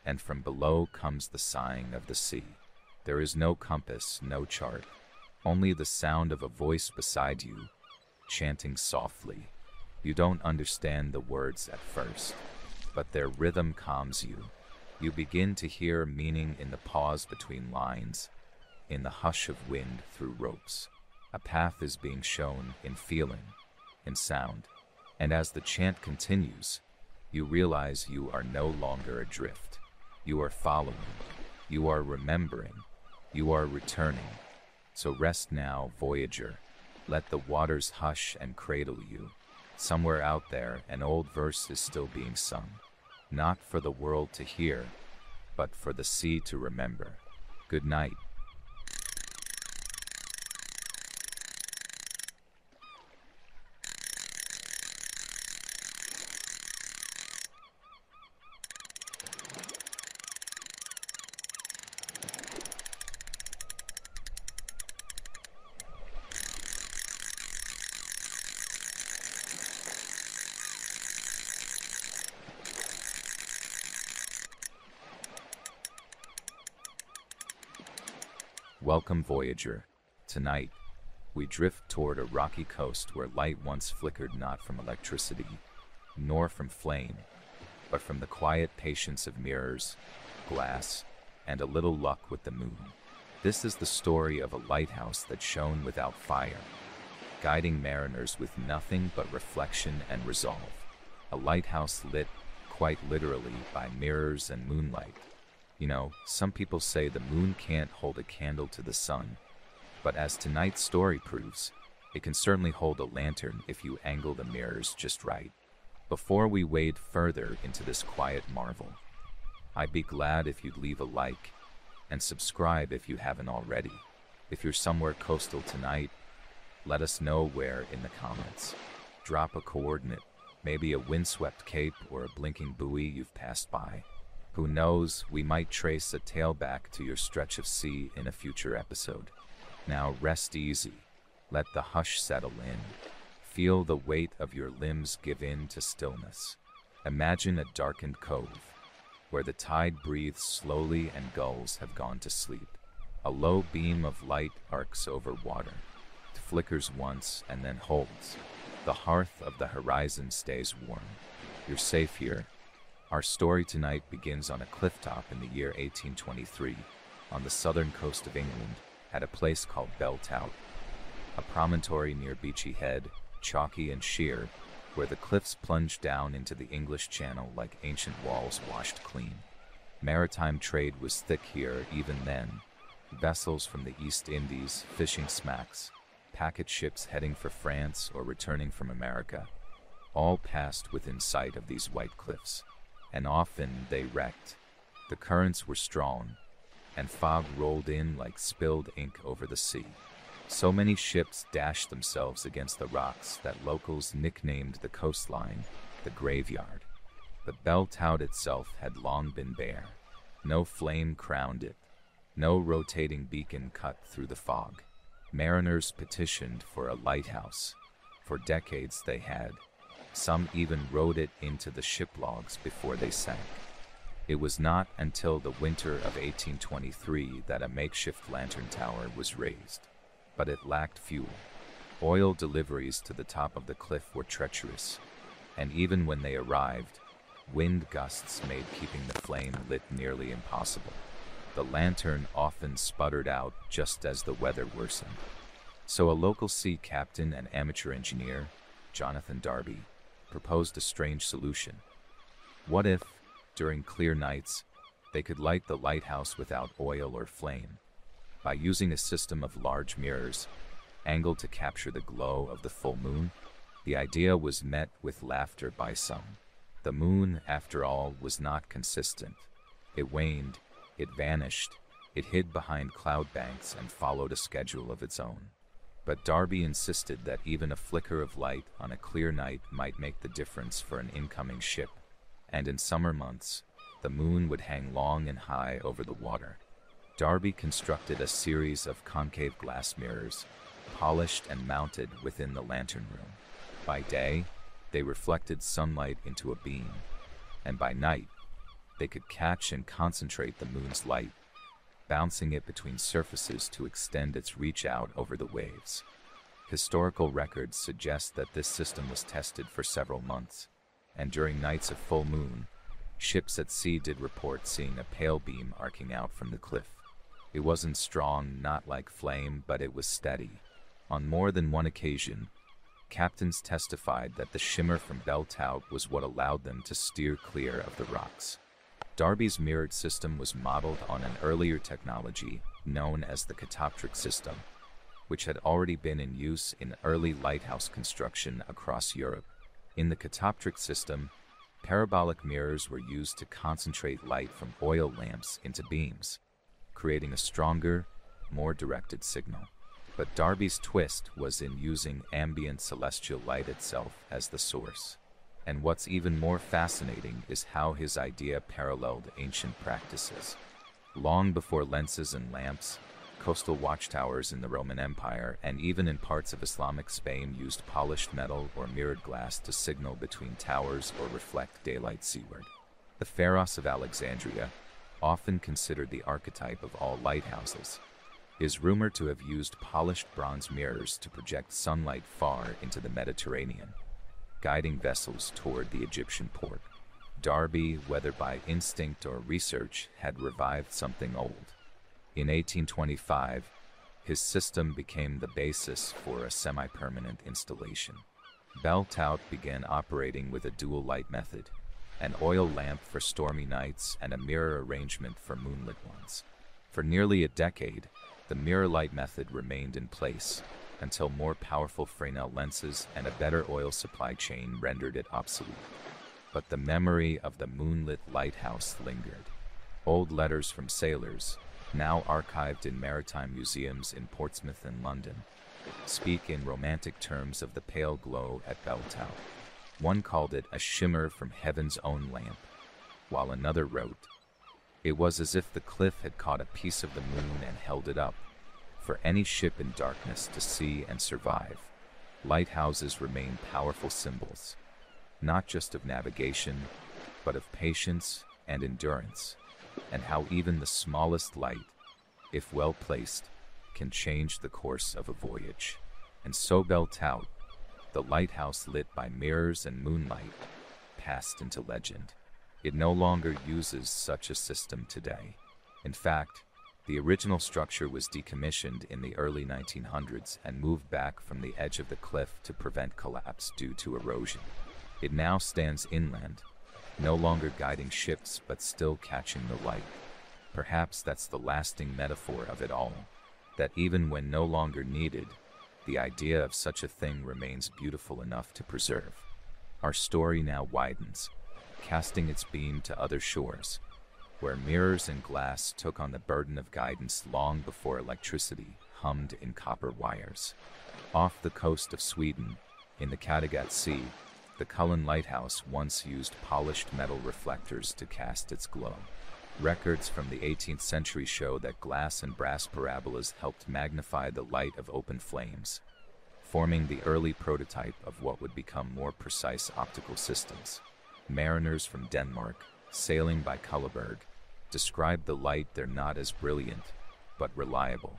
and from below comes the sighing of the sea. There is no compass, no chart, only the sound of a voice beside you, chanting softly. You don't understand the words at first, but their rhythm calms you. You begin to hear meaning in the pause between lines, in the hush of wind through ropes. A path is being shown in feeling, in sound, and as the chant continues, you realize you are no longer adrift. You are following, you are remembering, you are returning. So rest now, voyager. Let the waters hush and cradle you. Somewhere out there, an old verse is still being sung, not for the world to hear, but for the sea to remember. Good night. Welcome, Voyager. Tonight, we drift toward a rocky coast where light once flickered not from electricity, nor from flame, but from the quiet patience of mirrors, glass, and a little luck with the moon. This is the story of a lighthouse that shone without fire, guiding mariners with nothing but reflection and resolve. A lighthouse lit, quite literally, by mirrors and moonlight. You know, some people say the moon can't hold a candle to the sun, but as tonight's story proves, it can certainly hold a lantern if you angle the mirrors just right. Before we wade further into this quiet marvel, I'd be glad if you'd leave a like and subscribe if you haven't already. If you're somewhere coastal tonight, let us know where in the comments. Drop a coordinate, maybe a windswept cape or a blinking buoy you've passed by. Who knows, we might trace a tail back to your stretch of sea in a future episode. Now rest easy, let the hush settle in. Feel the weight of your limbs give in to stillness. Imagine a darkened cove, where the tide breathes slowly and gulls have gone to sleep. A low beam of light arcs over water. It flickers once and then holds. The hearth of the horizon stays warm. You're safe here. Our story tonight begins on a clifftop in the year 1823, on the southern coast of England, at a place called Beltout, a promontory near Beachy Head, chalky and sheer, where the cliffs plunge down into the English Channel like ancient walls washed clean. Maritime trade was thick here even then. Vessels from the East Indies, fishing smacks, packet ships heading for France or returning from America, all passed within sight of these white cliffs, and often they wrecked. The currents were strong, and fog rolled in like spilled ink over the sea. So many ships dashed themselves against the rocks that locals nicknamed the coastline the graveyard. But Beltout itself had long been bare. No flame crowned it, no rotating beacon cut through the fog. Mariners petitioned for a lighthouse. For decades they had. Some even wrote it into the ship logs before they sank. It was not until the winter of 1823 that a makeshift lantern tower was raised. But it lacked fuel. Oil deliveries to the top of the cliff were treacherous, and even when they arrived, wind gusts made keeping the flame lit nearly impossible. The lantern often sputtered out just as the weather worsened. So a local sea captain and amateur engineer, Jonathan Darby, proposed a strange solution. What if, during clear nights, they could light the lighthouse without oil or flame, by using a system of large mirrors, angled to capture the glow of the full moon? The idea was met with laughter by some. The moon, after all, was not consistent. It waned, it vanished, it hid behind cloud banks and followed a schedule of its own. But Darby insisted that even a flicker of light on a clear night might make the difference for an incoming ship, and in summer months, the moon would hang long and high over the water. Darby constructed a series of concave glass mirrors, polished and mounted within the lantern room. By day, they reflected sunlight into a beam, and by night, they could catch and concentrate the moon's light, bouncing it between surfaces to extend its reach out over the waves. Historical records suggest that this system was tested for several months, and during nights of full moon, ships at sea did report seeing a pale beam arcing out from the cliff. It wasn't strong, not like flame, but it was steady. On more than one occasion, captains testified that the shimmer from Beltout was what allowed them to steer clear of the rocks. Darby's mirrored system was modeled on an earlier technology known as the catoptric system, which had already been in use in early lighthouse construction across Europe. In the catoptric system, parabolic mirrors were used to concentrate light from oil lamps into beams, creating a stronger, more directed signal. But Darby's twist was in using ambient celestial light itself as the source. And what's even more fascinating is how his idea paralleled ancient practices. Long before lenses and lamps, coastal watchtowers in the Roman Empire and even in parts of Islamic Spain used polished metal or mirrored glass to signal between towers or reflect daylight seaward. The Pharos of Alexandria, often considered the archetype of all lighthouses, is rumored to have used polished bronze mirrors to project sunlight far into the Mediterranean, guiding vessels toward the Egyptian port. Darby, whether by instinct or research, had revived something old. In 1825, his system became the basis for a semi-permanent installation. Bell-Tout began operating with a dual light method, an oil lamp for stormy nights and a mirror arrangement for moonlit ones. For nearly a decade, the mirror light method remained in place until more powerful Fresnel lenses and a better oil supply chain rendered it obsolete. But the memory of the moonlit lighthouse lingered. Old letters from sailors, now archived in maritime museums in Portsmouth and London, speak in romantic terms of the pale glow at Bell-Tout. One called it a shimmer from heaven's own lamp, while another wrote, "It was as if the cliff had caught a piece of the moon and held it up, for any ship in darkness to see and survive." Lighthouses remain powerful symbols, not just of navigation, but of patience and endurance, and how even the smallest light, if well placed, can change the course of a voyage. And so Bell-Tout, the lighthouse lit by mirrors and moonlight, passed into legend. It no longer uses such a system today. In fact, the original structure was decommissioned in the early 1900s and moved back from the edge of the cliff to prevent collapse due to erosion. It now stands inland, no longer guiding ships but still catching the light. Perhaps that's the lasting metaphor of it all, that even when no longer needed, the idea of such a thing remains beautiful enough to preserve. Our story now widens, casting its beam to other shores, where mirrors and glass took on the burden of guidance long before electricity hummed in copper wires. Off the coast of Sweden, in the Kattegat Sea, the Cullen Lighthouse once used polished metal reflectors to cast its glow. Records from the 18th century show that glass and brass parabolas helped magnify the light of open flames, forming the early prototype of what would become more precise optical systems. Mariners from Denmark, sailing by Kulleberg, described the light there not as brilliant, but reliable.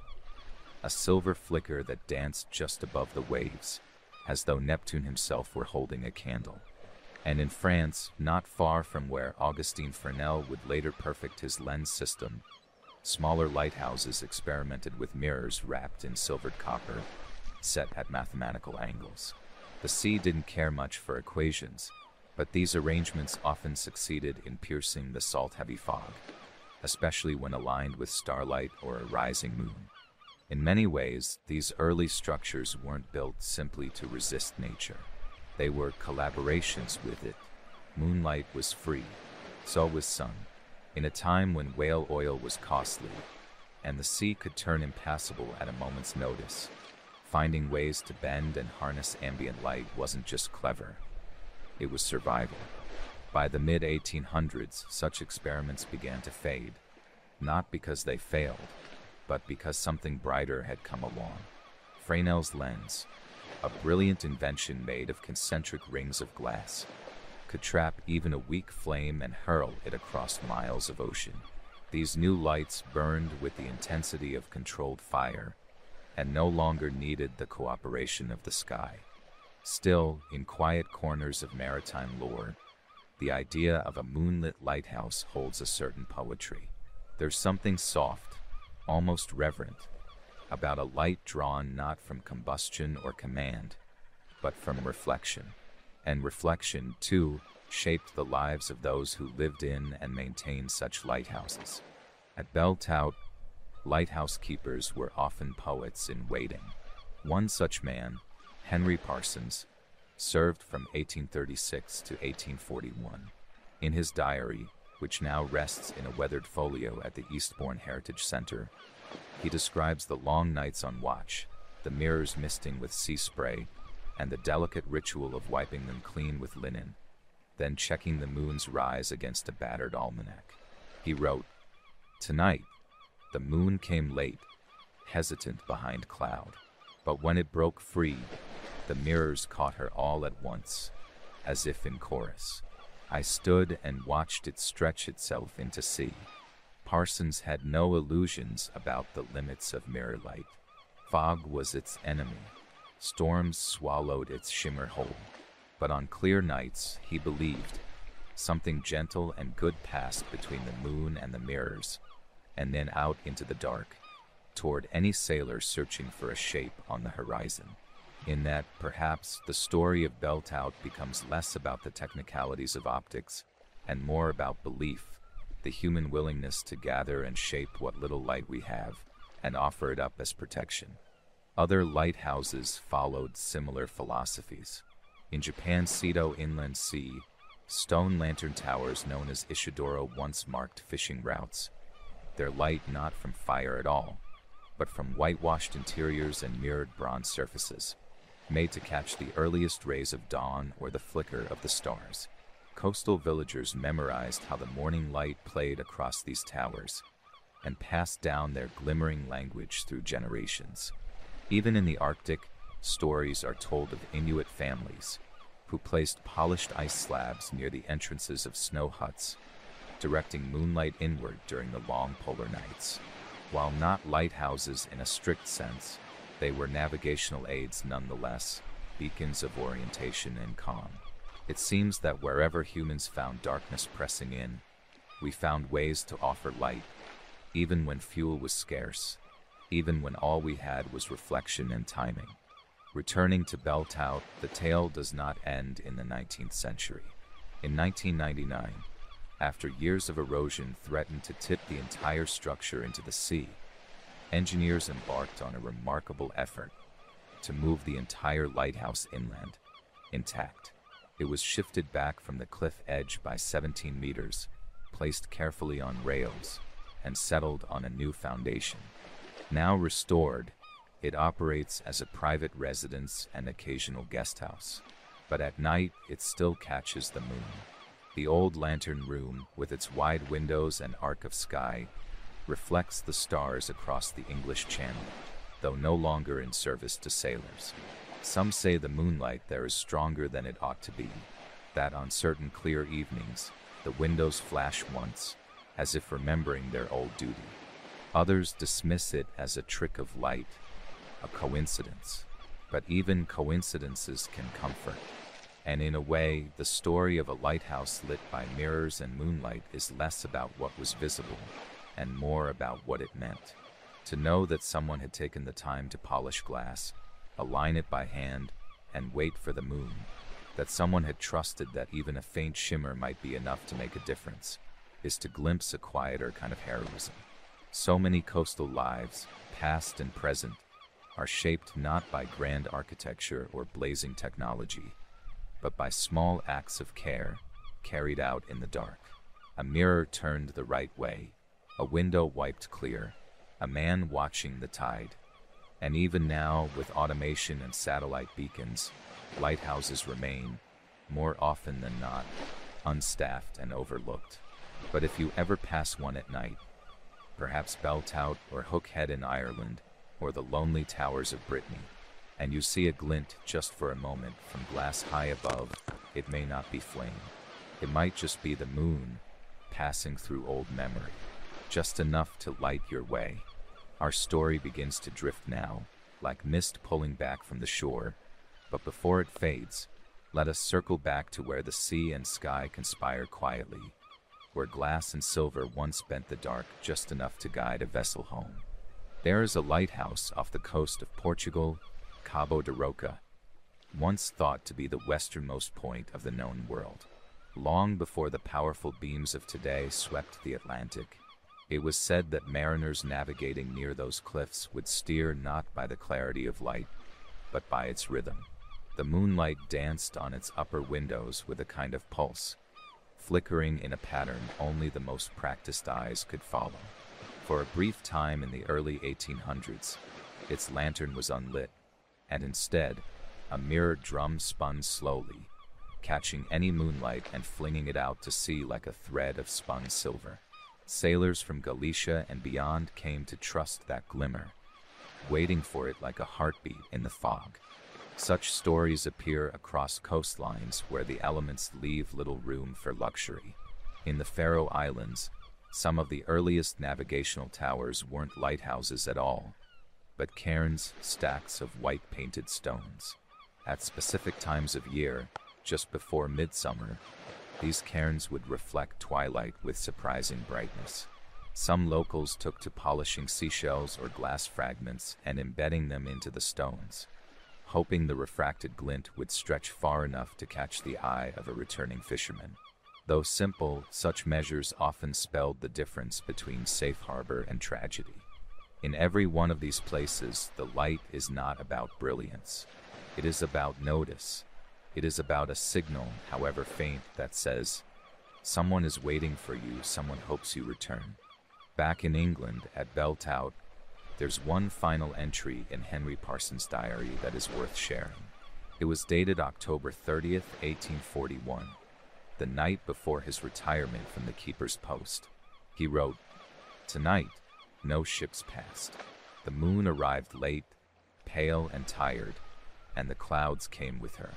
A silver flicker that danced just above the waves, as though Neptune himself were holding a candle. And in France, not far from where Augustin Fresnel would later perfect his lens system, smaller lighthouses experimented with mirrors wrapped in silvered copper, set at mathematical angles. The sea didn't care much for equations, but these arrangements often succeeded in piercing the salt-heavy fog, especially when aligned with starlight or a rising moon. In many ways, these early structures weren't built simply to resist nature. They were collaborations with it. Moonlight was free, so was sun, in a time when whale oil was costly, and the sea could turn impassable at a moment's notice. Finding ways to bend and harness ambient light wasn't just clever, it was survival. By the mid-1800s, such experiments began to fade, not because they failed, but because something brighter had come along. Fresnel's lens, a brilliant invention made of concentric rings of glass, could trap even a weak flame and hurl it across miles of ocean. These new lights burned with the intensity of controlled fire and no longer needed the cooperation of the sky. Still, in quiet corners of maritime lore, the idea of a moonlit lighthouse holds a certain poetry. There's something soft, almost reverent, about a light drawn not from combustion or command, but from reflection. And reflection, too, shaped the lives of those who lived in and maintained such lighthouses. At Bell-Tout, lighthouse keepers were often poets in waiting. One such man, Henry Parsons, served from 1836 to 1841. In his diary, which now rests in a weathered folio at the Eastbourne Heritage Center, he describes the long nights on watch, the mirrors misting with sea spray, and the delicate ritual of wiping them clean with linen, then checking the moon's rise against a battered almanac. He wrote, "Tonight, the moon came late, hesitant behind cloud, but when it broke free, the mirrors caught her all at once, as if in chorus. I stood and watched it stretch itself into sea, Parsons had no illusions about the limits of mirror light. Fog was its enemy. Storms swallowed its shimmer whole. But on clear nights, he believed, something gentle and good passed between the moon and the mirrors, and then out into the dark, toward any sailor searching for a shape on the horizon. In that, perhaps, the story of Beltout becomes less about the technicalities of optics and more about belief, the human willingness to gather and shape what little light we have and offer it up as protection. Other lighthouses followed similar philosophies. In Japan's Seto Inland Sea, stone lantern towers known as Ishidoro once marked fishing routes, their light not from fire at all, but from whitewashed interiors and mirrored bronze surfaces, made to catch the earliest rays of dawn or the flicker of the stars. Coastal villagers memorized how the morning light played across these towers and passed down their glimmering language through generations. Even in the Arctic, stories are told of Inuit families who placed polished ice slabs near the entrances of snow huts, directing moonlight inward during the long polar nights. While not lighthouses in a strict sense, they were navigational aids nonetheless, beacons of orientation and calm. It seems that wherever humans found darkness pressing in, we found ways to offer light, even when fuel was scarce, even when all we had was reflection and timing. Returning to Beltout, the tale does not end in the 19th century. In 1999, after years of erosion threatened to tip the entire structure into the sea, engineers embarked on a remarkable effort to move the entire lighthouse inland, intact. It was shifted back from the cliff edge by 17 meters, placed carefully on rails, and settled on a new foundation. Now restored, it operates as a private residence and occasional guest house. But at night, it still catches the moon. The old lantern room, with its wide windows and arc of sky, reflects the stars across the English Channel, though no longer in service to sailors. Some say the moonlight there is stronger than it ought to be, that on certain clear evenings, the windows flash once, as if remembering their old duty. Others dismiss it as a trick of light, a coincidence. But even coincidences can comfort. And in a way, the story of a lighthouse lit by mirrors and moonlight is less about what was visible and more about what it meant. To know that someone had taken the time to polish glass, align it by hand, and wait for the moon, that someone had trusted that even a faint shimmer might be enough to make a difference, is to glimpse a quieter kind of heroism. So many coastal lives, past and present, are shaped not by grand architecture or blazing technology, but by small acts of care carried out in the dark. A mirror turned the right way, a window wiped clear, a man watching the tide. And even now, with automation and satellite beacons, lighthouses remain, more often than not, unstaffed and overlooked. But if you ever pass one at night, perhaps Beltout or Hookhead in Ireland, or the lonely towers of Brittany, and you see a glint just for a moment from glass high above, it may not be flame. It might just be the moon passing through old memory, just enough to light your way. Our story begins to drift now, like mist pulling back from the shore, but before it fades, let us circle back to where the sea and sky conspire quietly, where glass and silver once bent the dark just enough to guide a vessel home. There is a lighthouse off the coast of Portugal, Cabo de Roca, once thought to be the westernmost point of the known world. Long before the powerful beams of today swept the Atlantic, it was said that mariners navigating near those cliffs would steer not by the clarity of light, but by its rhythm. The moonlight danced on its upper windows with a kind of pulse, flickering in a pattern only the most practiced eyes could follow. For a brief time in the early 1800s, its lantern was unlit, and instead, a mirrored drum spun slowly, catching any moonlight and flinging it out to sea like a thread of spun silver. Sailors from Galicia and beyond came to trust that glimmer, waiting for it like a heartbeat in the fog. Such stories appear across coastlines where the elements leave little room for luxury. In the Faroe Islands, Some of the earliest navigational towers weren't lighthouses at all, but cairns, stacks of white-painted stones. At specific times of year, just before midsummer, these cairns would reflect twilight with surprising brightness. Some locals took to polishing seashells or glass fragments and embedding them into the stones, hoping the refracted glint would stretch far enough to catch the eye of a returning fisherman. Though simple, such measures often spelled the difference between safe harbor and tragedy. In every one of these places, the light is not about brilliance. It is about notice. It is about a signal, however faint, that says, someone is waiting for you, someone hopes you return. Back in England, at Beltout, there's one final entry in Henry Parsons' diary that is worth sharing. It was dated October 30th, 1841, the night before his retirement from the keeper's post. He wrote, "Tonight, no ships passed. The moon arrived late, pale and tired, and the clouds came with her.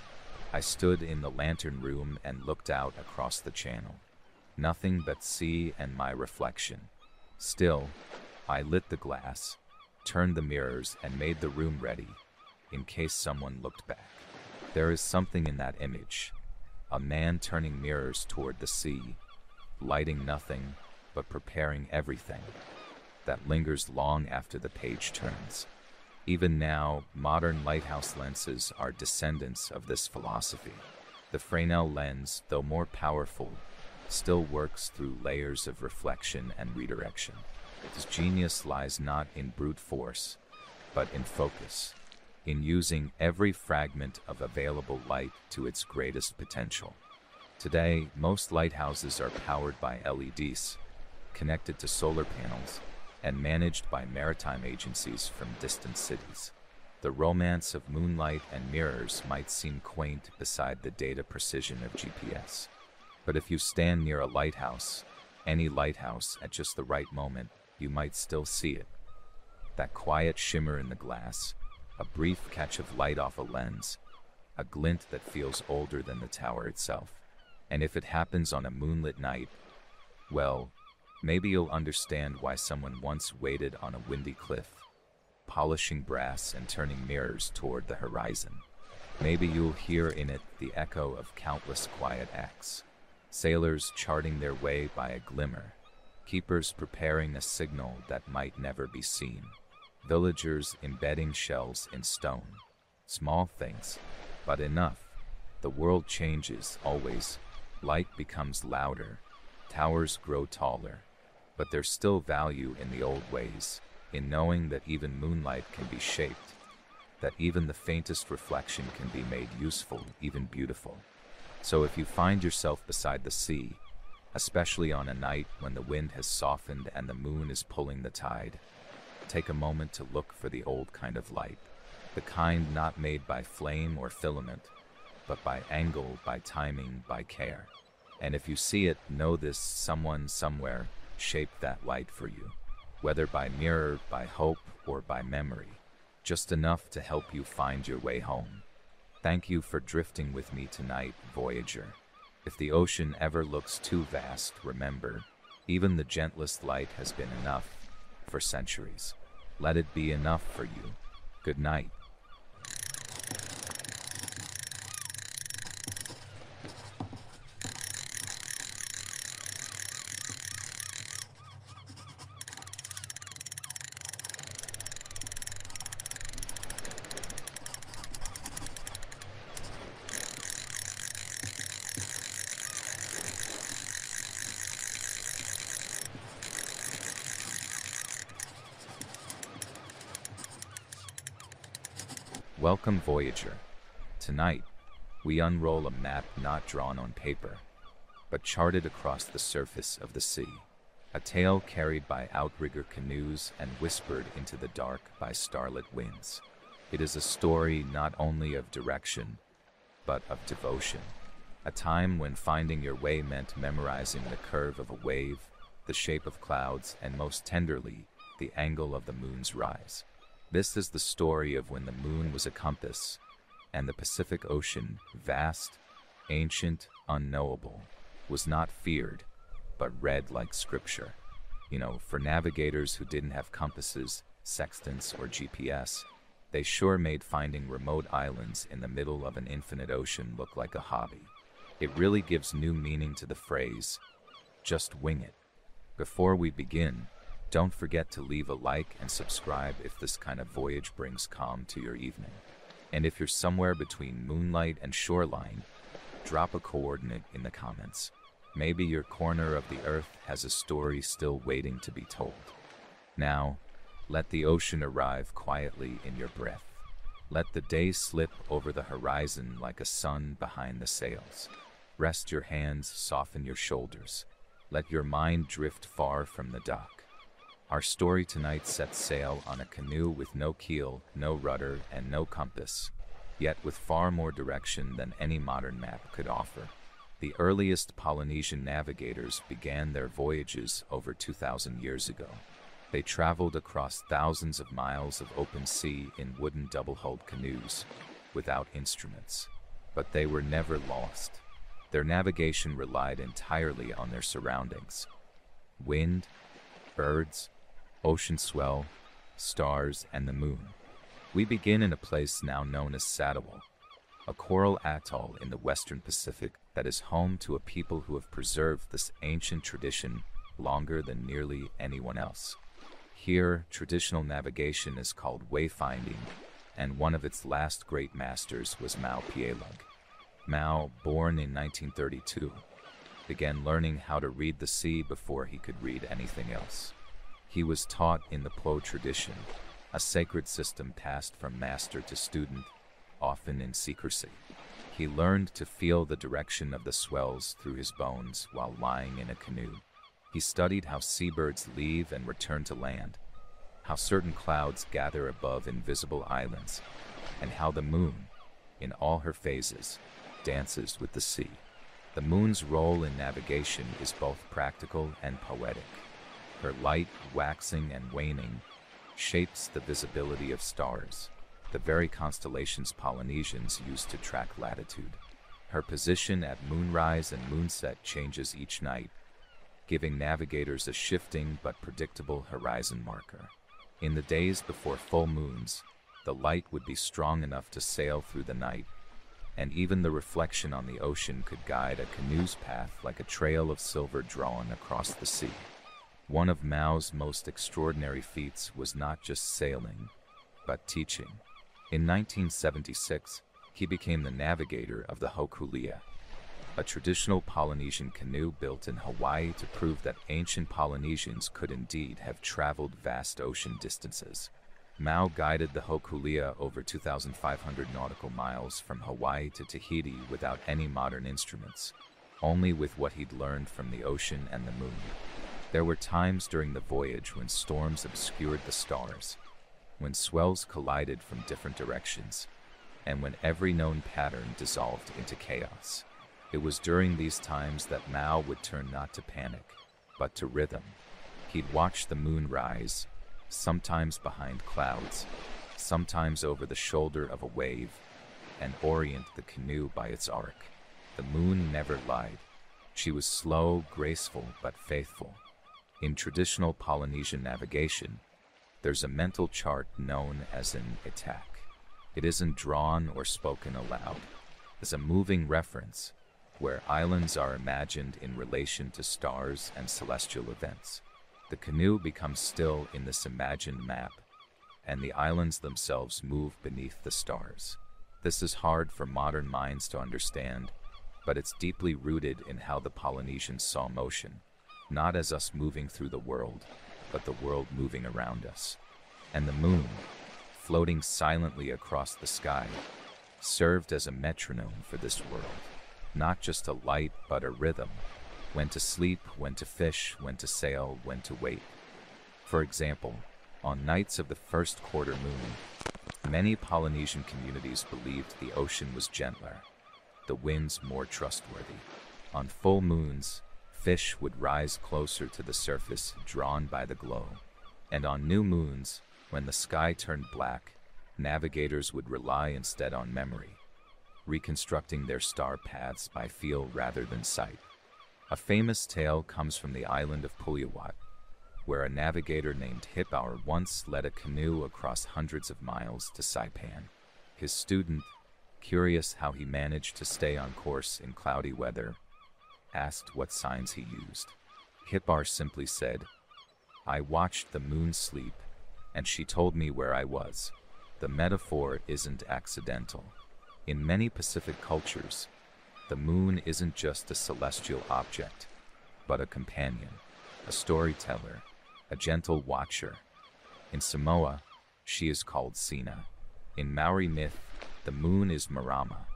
I stood in the lantern room and looked out across the channel. Nothing but sea and my reflection. Still, I lit the glass, turned the mirrors, and made the room ready, in case someone looked back. There is something in that image, a man turning mirrors toward the sea, lighting nothing, but preparing everything, that lingers long after the page turns. Even now, modern lighthouse lenses are descendants of this philosophy. The Fresnel lens, though more powerful, still works through layers of reflection and redirection. Its genius lies not in brute force, but in focus, in using every fragment of available light to its greatest potential. Today, most lighthouses are powered by LEDs, connected to solar panels, and managed by maritime agencies from distant cities. The romance of moonlight and mirrors might seem quaint beside the data precision of GPS. But if you stand near a lighthouse, any lighthouse, at just the right moment, you might still see it. That quiet shimmer in the glass, a brief catch of light off a lens, a glint that feels older than the tower itself. And if it happens on a moonlit night, well, maybe you'll understand why someone once waited on a windy cliff, polishing brass and turning mirrors toward the horizon. Maybe you'll hear in it the echo of countless quiet acts. Sailors charting their way by a glimmer, keepers preparing a signal that might never be seen, villagers embedding shells in stone. Small things, but enough. The world changes, always. Light becomes louder, towers grow taller, but there's still value in the old ways, in knowing that even moonlight can be shaped, that even the faintest reflection can be made useful, even beautiful. So if you find yourself beside the sea, especially on a night when the wind has softened and the moon is pulling the tide, take a moment to look for the old kind of light, the kind not made by flame or filament, but by angle, by timing, by care. And if you see it, know this: someone somewhere shaped that light for you, whether by mirror, by hope, or by memory, just enough to help you find your way home. Thank you for drifting with me tonight, Voyager. If the ocean ever looks too vast, remember, even the gentlest light has been enough for centuries. Let it be enough for you. Good night. Welcome, Voyager. Tonight, we unroll a map not drawn on paper, but charted across the surface of the sea. A tale carried by outrigger canoes and whispered into the dark by starlit winds. It is a story not only of direction, but of devotion. A time when finding your way meant memorizing the curve of a wave, the shape of clouds, and most tenderly, the angle of the moon's rise. This is the story of when the moon was a compass, and the Pacific Ocean, vast, ancient, unknowable, was not feared, but read like scripture. For navigators who didn't have compasses, sextants, or GPS, they sure made finding remote islands in the middle of an infinite ocean look like a hobby. It really gives new meaning to the phrase, just wing it. Before we begin, don't forget to leave a like and subscribe if this kind of voyage brings calm to your evening. And if you're somewhere between Moonlight and shoreline, drop a coordinate in the comments. Maybe your corner of the earth has a story still waiting to be told. Now, let the ocean arrive quietly in your breath. Let the day slip over the horizon like a sun behind the sails. Rest your hands, soften your shoulders. Let your mind drift far from the dock. Our story tonight sets sail on a canoe with no keel, no rudder, and no compass, yet with far more direction than any modern map could offer. The earliest Polynesian navigators began their voyages over 2,000 years ago. They traveled across thousands of miles of open sea in wooden double-hulled canoes, without instruments. But they were never lost. Their navigation relied entirely on their surroundings. Wind, birds, ocean swell, stars, and the moon. We begin in a place now known as Seagulls, a coral atoll in the western Pacific that is home to a people who have preserved this ancient tradition longer than nearly anyone else. Here, traditional navigation is called wayfinding, and one of its last great masters was Mau Pielug. Mau, born in 1932, began learning how to read the sea before he could read anything else. He was taught in the Po tradition, a sacred system passed from master to student, often in secrecy. He learned to feel the direction of the swells through his bones while lying in a canoe. He studied how seabirds leave and return to land, how certain clouds gather above invisible islands, and how the moon, in all her phases, dances with the sea. The moon's role in navigation is both practical and poetic. Her light, waxing and waning, shapes the visibility of stars, the very constellations Polynesians use to track latitude. Her position at moonrise and moonset changes each night, giving navigators a shifting but predictable horizon marker. In the days before full moons, the light would be strong enough to sail through the night, and even the reflection on the ocean could guide a canoe's path like a trail of silver drawn across the sea. One of Mau's most extraordinary feats was not just sailing, but teaching. In 1976, he became the navigator of the Hokulia, a traditional Polynesian canoe built in Hawaii to prove that ancient Polynesians could indeed have traveled vast ocean distances. Mau guided the Hokulia over 2,500 nautical miles from Hawaii to Tahiti without any modern instruments, only with what he'd learned from the ocean and the moon. There were times during the voyage when storms obscured the stars, when swells collided from different directions, and when every known pattern dissolved into chaos. It was during these times that Mau would turn not to panic, but to rhythm. He'd watch the moon rise, sometimes behind clouds, sometimes over the shoulder of a wave, and orient the canoe by its arc. The moon never lied. She was slow, graceful, but faithful. In traditional Polynesian navigation, there's a mental chart known as an attack. It isn't drawn or spoken aloud. It's a moving reference, where islands are imagined in relation to stars and celestial events. The canoe becomes still in this imagined map, and the islands themselves move beneath the stars. This is hard for modern minds to understand, but it's deeply rooted in how the Polynesians saw motion, not as us moving through the world, but the world moving around us. And the moon, floating silently across the sky, served as a metronome for this world. Not just a light, but a rhythm. When to sleep, when to fish, when to sail, when to wait. For example, on nights of the first quarter moon, many Polynesian communities believed the ocean was gentler, the winds more trustworthy. On full moons, fish would rise closer to the surface, drawn by the glow. And on new moons, when the sky turned black, navigators would rely instead on memory, reconstructing their star paths by feel rather than sight. A famous tale comes from the island of Puluwat, where a navigator named Hippour once led a canoe across hundreds of miles to Saipan. His student, curious how he managed to stay on course in cloudy weather, asked what signs he used. Hippour simply said, "I watched the moon sleep, and she told me where I was." The metaphor isn't accidental. In many Pacific cultures, the moon isn't just a celestial object, but a companion, a storyteller, a gentle watcher. In Samoa, she is called Sina. In Maori myth, the moon is Marama,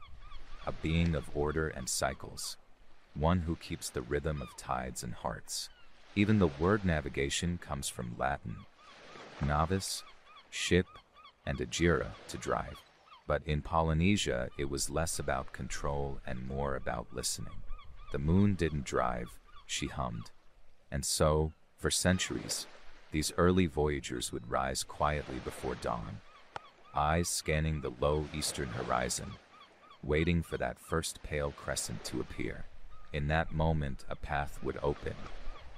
a being of order and cycles, one who keeps the rhythm of tides and hearts. Even the word navigation comes from Latin, navis, ship, and agira, to drive. But in Polynesia, it was less about control and more about listening. The moon didn't drive, she hummed. And so, for centuries, these early voyagers would rise quietly before dawn, eyes scanning the low eastern horizon, waiting for that first pale crescent to appear. In that moment, a path would open,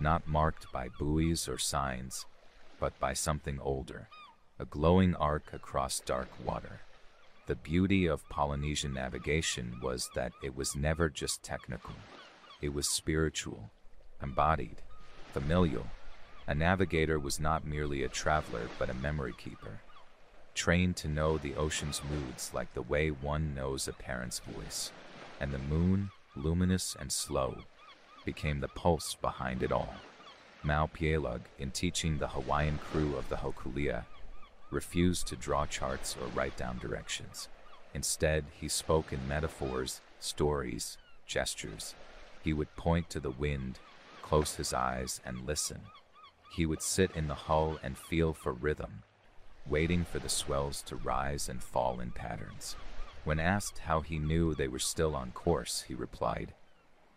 not marked by buoys or signs, but by something older, a glowing arc across dark water. The beauty of Polynesian navigation was that it was never just technical. It was spiritual, embodied, familial. A navigator was not merely a traveler, but a memory keeper, trained to know the ocean's moods like the way one knows a parent's voice. And the moon, luminous and slow, became the pulse behind it all. Mau Pielug, in teaching the Hawaiian crew of the Hokule'a, refused to draw charts or write down directions. Instead, he spoke in metaphors, stories, gestures. He would point to the wind, close his eyes, and listen. He would sit in the hull and feel for rhythm, waiting for the swells to rise and fall in patterns. When asked how he knew they were still on course, he replied,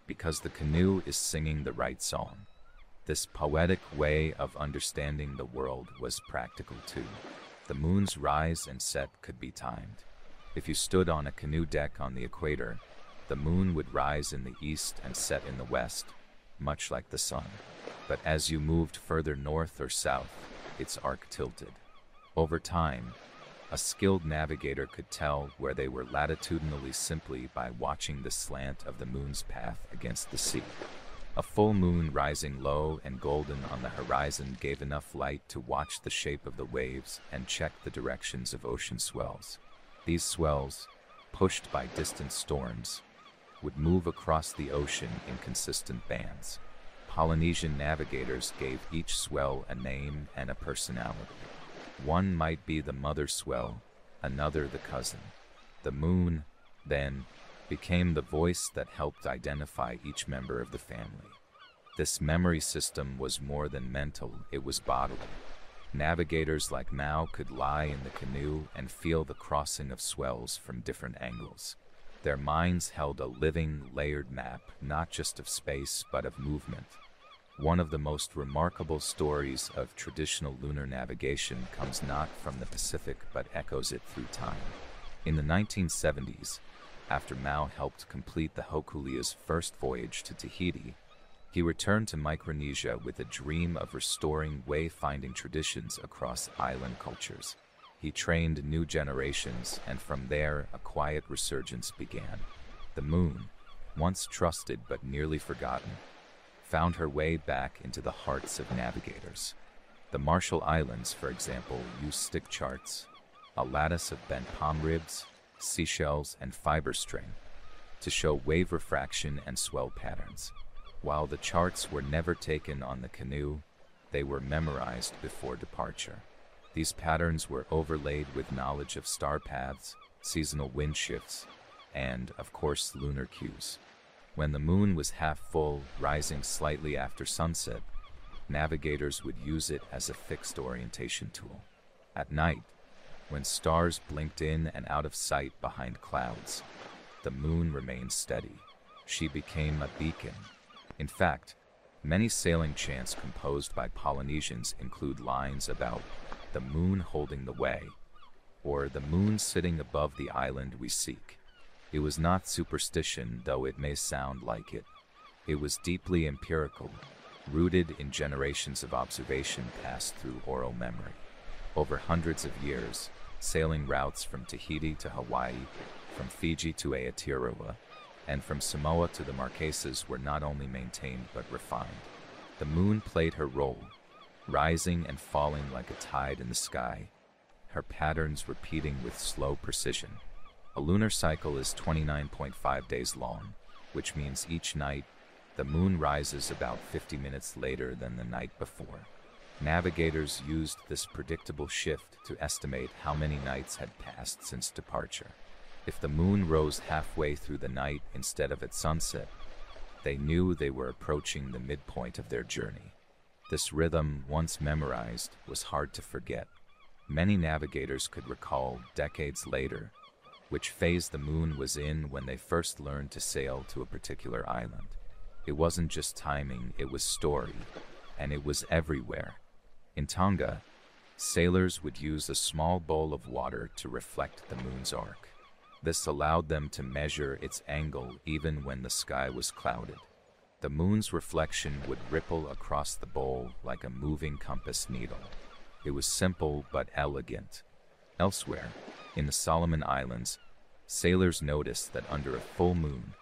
"Because the canoe is singing the right song." This poetic way of understanding the world was practical too. The moon's rise and set could be timed. If you stood on a canoe deck on the equator, the moon would rise in the east and set in the west, much like the sun. But as you moved further north or south, its arc tilted. Over time, a skilled navigator could tell where they were latitudinally simply by watching the slant of the moon's path against the sea. A full moon rising low and golden on the horizon gave enough light to watch the shape of the waves and check the directions of ocean swells. These swells, pushed by distant storms, would move across the ocean in consistent bands. Polynesian navigators gave each swell a name and a personality. One might be the mother swell, another the cousin. The moon, then, became the voice that helped identify each member of the family. This memory system was more than mental, it was bodily. Navigators like Mao could lie in the canoe and feel the crossing of swells from different angles. Their minds held a living, layered map, not just of space, but of movement. One of the most remarkable stories of traditional lunar navigation comes not from the Pacific, but echoes it through time. In the 1970s, after Mao helped complete the Hokule'a's first voyage to Tahiti, he returned to Micronesia with a dream of restoring wayfinding traditions across island cultures. He trained new generations, and from there, a quiet resurgence began. The moon, once trusted but nearly forgotten, found her way back into the hearts of navigators. The Marshall Islands, for example, use stick charts, a lattice of bent palm ribs, seashells, and fiber string, to show wave refraction and swell patterns. While the charts were never taken on the canoe, they were memorized before departure. These patterns were overlaid with knowledge of star paths, seasonal wind shifts, and, of course, lunar cues. When the moon was half full, rising slightly after sunset, navigators would use it as a fixed orientation tool. At night, when stars blinked in and out of sight behind clouds, the moon remained steady. She became a beacon. In fact, many sailing chants composed by Polynesians include lines about the moon holding the way, or the moon sitting above the island we seek. It was not superstition, though it may sound like it. It was deeply empirical, rooted in generations of observation passed through oral memory. Over hundreds of years, sailing routes from Tahiti to Hawaii, from Fiji to Aotearoa, and from Samoa to the Marquesas were not only maintained but refined. The moon played her role, rising and falling like a tide in the sky, her patterns repeating with slow precision. A lunar cycle is 29.5 days long, which means each night the moon rises about 50 minutes later than the night before. Navigators used this predictable shift to estimate how many nights had passed since departure. If the moon rose halfway through the night instead of at sunset, they knew they were approaching the midpoint of their journey. This rhythm, once memorized, was hard to forget. Many navigators could recall, decades later, which phase the moon was in when they first learned to sail to a particular island. It wasn't just timing, it was story, and it was everywhere. In Tonga, sailors would use a small bowl of water to reflect the moon's arc. This allowed them to measure its angle even when the sky was clouded. The moon's reflection would ripple across the bowl like a moving compass needle. It was simple but elegant. Elsewhere, in the Solomon Islands, sailors noticed that under a full moon,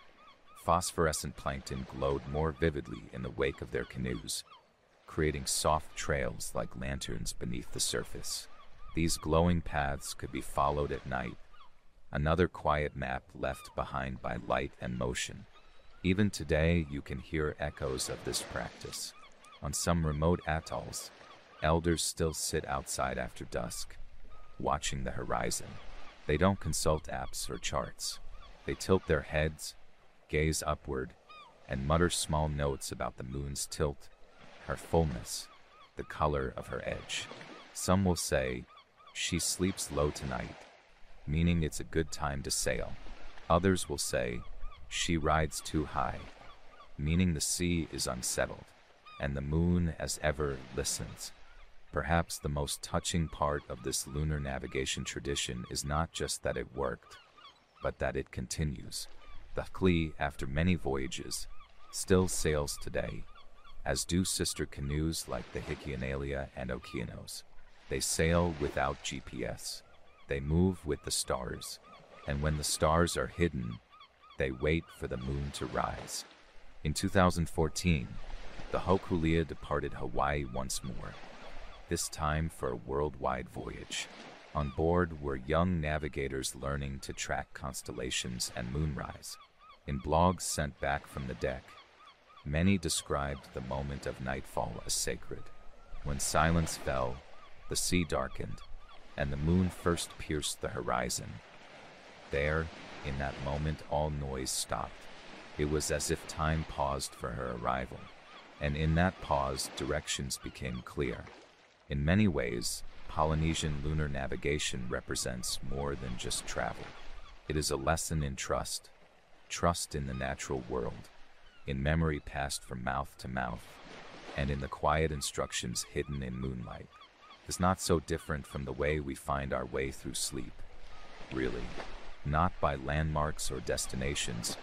phosphorescent plankton glowed more vividly in the wake of their canoes, creating soft trails like lanterns beneath the surface. These glowing paths could be followed at night, another quiet map left behind by light and motion. Even today, you can hear echoes of this practice. On some remote atolls, elders still sit outside after dusk, watching the horizon. They don't consult apps or charts. They tilt their heads, gaze upward, and mutter small notes about the moon's tilt, her fullness, the color of her edge. Some will say, "She sleeps low tonight," meaning it's a good time to sail. Others will say, "She rides too high," meaning the sea is unsettled, and the moon, as ever, listens. Perhaps the most touching part of this lunar navigation tradition is not just that it worked, but that it continues. The Kli, after many voyages, still sails today, as do sister canoes like the Hikianalia and Okeanos. They sail without GPS. They move with the stars, and when the stars are hidden, they wait for the moon to rise. In 2014, the Hokulia departed Hawaii once more, this time for a worldwide voyage. On board were young navigators learning to track constellations and moonrise. In blogs sent back from the deck, many described the moment of nightfall as sacred. When silence fell, the sea darkened, and the moon first pierced the horizon. There, in that moment, all noise stopped. It was as if time paused for her arrival, and in that pause, directions became clear. In many ways, Polynesian lunar navigation represents more than just travel. It is a lesson in trust in the natural world, in memory passed from mouth to mouth, and in the quiet instructions hidden in moonlight. It's not so different from the way we find our way through sleep, really. Not by landmarks or destinations,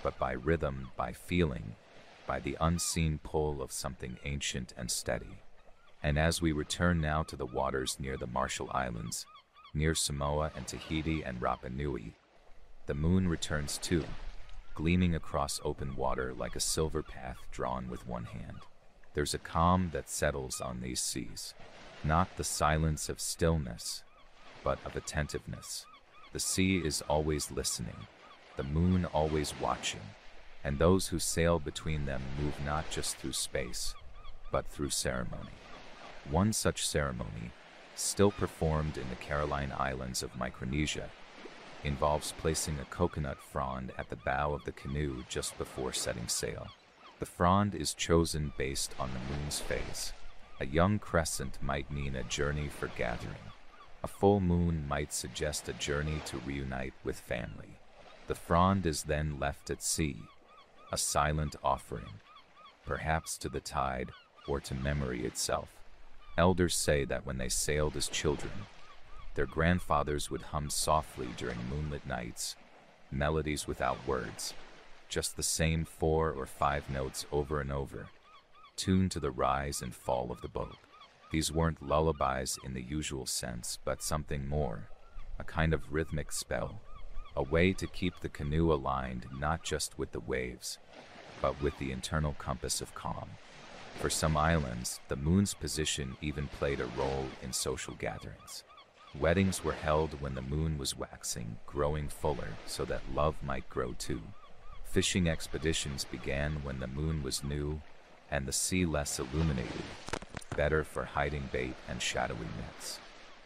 but by rhythm, by feeling, by the unseen pull of something ancient and steady. And as we return now to the waters near the Marshall Islands, near Samoa and Tahiti and Rapa Nui, the moon returns too, gleaming across open water like a silver path drawn with one hand. There's a calm that settles on these seas, not the silence of stillness, but of attentiveness. The sea is always listening, the moon always watching, and those who sail between them move not just through space, but through ceremony. One such ceremony, still performed in the Caroline Islands of Micronesia, involves placing a coconut frond at the bow of the canoe just before setting sail. The frond is chosen based on the moon's phase. A young crescent might mean a journey for gathering. A full moon might suggest a journey to reunite with family. The frond is then left at sea, a silent offering, perhaps to the tide or to memory itself. Elders say that when they sailed as children, their grandfathers would hum softly during moonlit nights, melodies without words, just the same 4 or 5 notes over and over, tuned to the rise and fall of the boat. These weren't lullabies in the usual sense, but something more, a kind of rhythmic spell, a way to keep the canoe aligned not just with the waves, but with the internal compass of calm. For some islands, the moon's position even played a role in social gatherings. Weddings were held when the moon was waxing, growing fuller, so that love might grow too. Fishing expeditions began when the moon was new and the sea less illuminated, better for hiding bait and shadowy nets.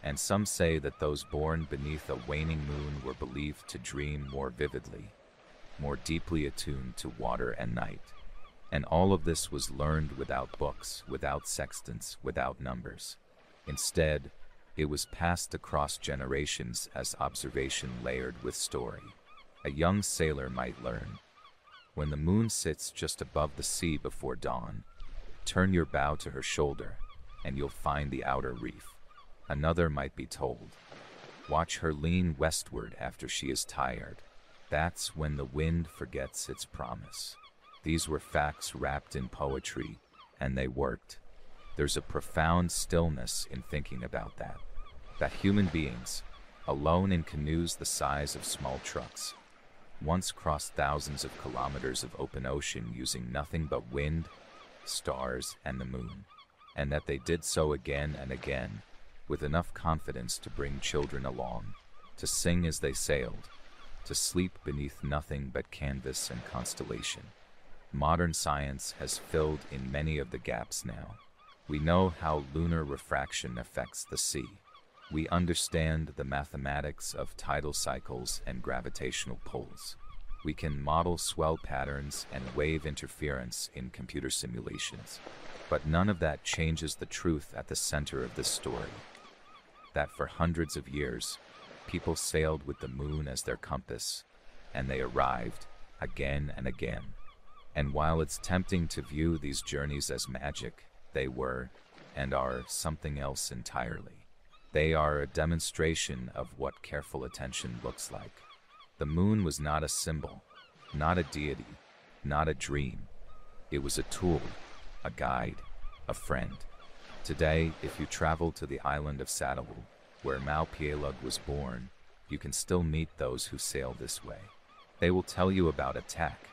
And some say that those born beneath a waning moon were believed to dream more vividly, more deeply attuned to water and night. And all of this was learned without books, without sextants, without numbers. Instead, it was passed across generations as observation layered with story. A young sailor might learn, when the moon sits just above the sea before dawn, turn your bow to her shoulder, and you'll find the outer reef. Another might be told, watch her lean westward after she is tired. That's when the wind forgets its promise. These were facts wrapped in poetry, and they worked. There's a profound stillness in thinking about that. That human beings, alone in canoes the size of small trucks, once crossed thousands of kilometers of open ocean using nothing but wind, stars, and the moon, and that they did so again and again, with enough confidence to bring children along, to sing as they sailed, to sleep beneath nothing but canvas and constellation. Modern science has filled in many of the gaps now. We know how lunar refraction affects the sea. We understand the mathematics of tidal cycles and gravitational pulls. We can model swell patterns and wave interference in computer simulations. But none of that changes the truth at the center of this story. That for hundreds of years, people sailed with the moon as their compass, and they arrived again and again. And while it's tempting to view these journeys as magic, they were, and are, something else entirely. They are a demonstration of what careful attention looks like. The moon was not a symbol, not a deity, not a dream. It was a tool, a guide, a friend. Today, if you travel to the island of Seagulls, where Pielug was born, you can still meet those who sail this way. They will tell you about a tack,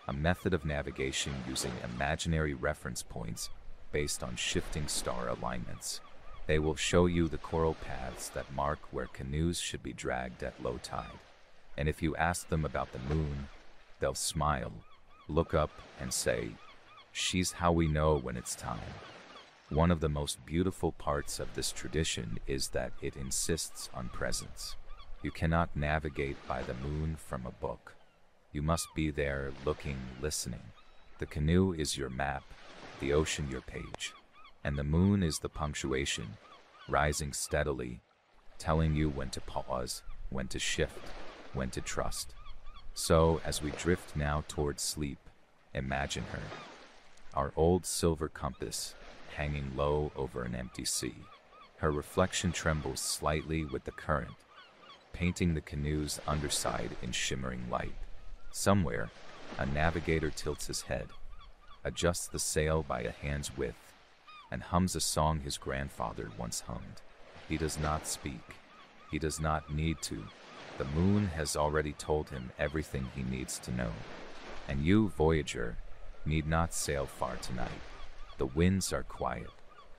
a method of navigation using imaginary reference points based on shifting star alignments. They will show you the coral paths that mark where canoes should be dragged at low tide. And if you ask them about the moon, they'll smile, look up, and say, "She's how we know when it's time." One of the most beautiful parts of this tradition is that it insists on presence. You cannot navigate by the moon from a book. You must be there, looking, listening. The canoe is your map, the ocean your page. And the moon is the punctuation, rising steadily, telling you when to pause, when to shift, when to trust. So, as we drift now towards sleep, imagine her, our old silver compass, hanging low over an empty sea. Her reflection trembles slightly with the current, painting the canoe's underside in shimmering light. Somewhere, a navigator tilts his head, adjusts the sail by a hand's width, and hums a song his grandfather once hummed. He does not speak. He does not need to. The moon has already told him everything he needs to know. And you, voyager, need not sail far tonight. The winds are quiet.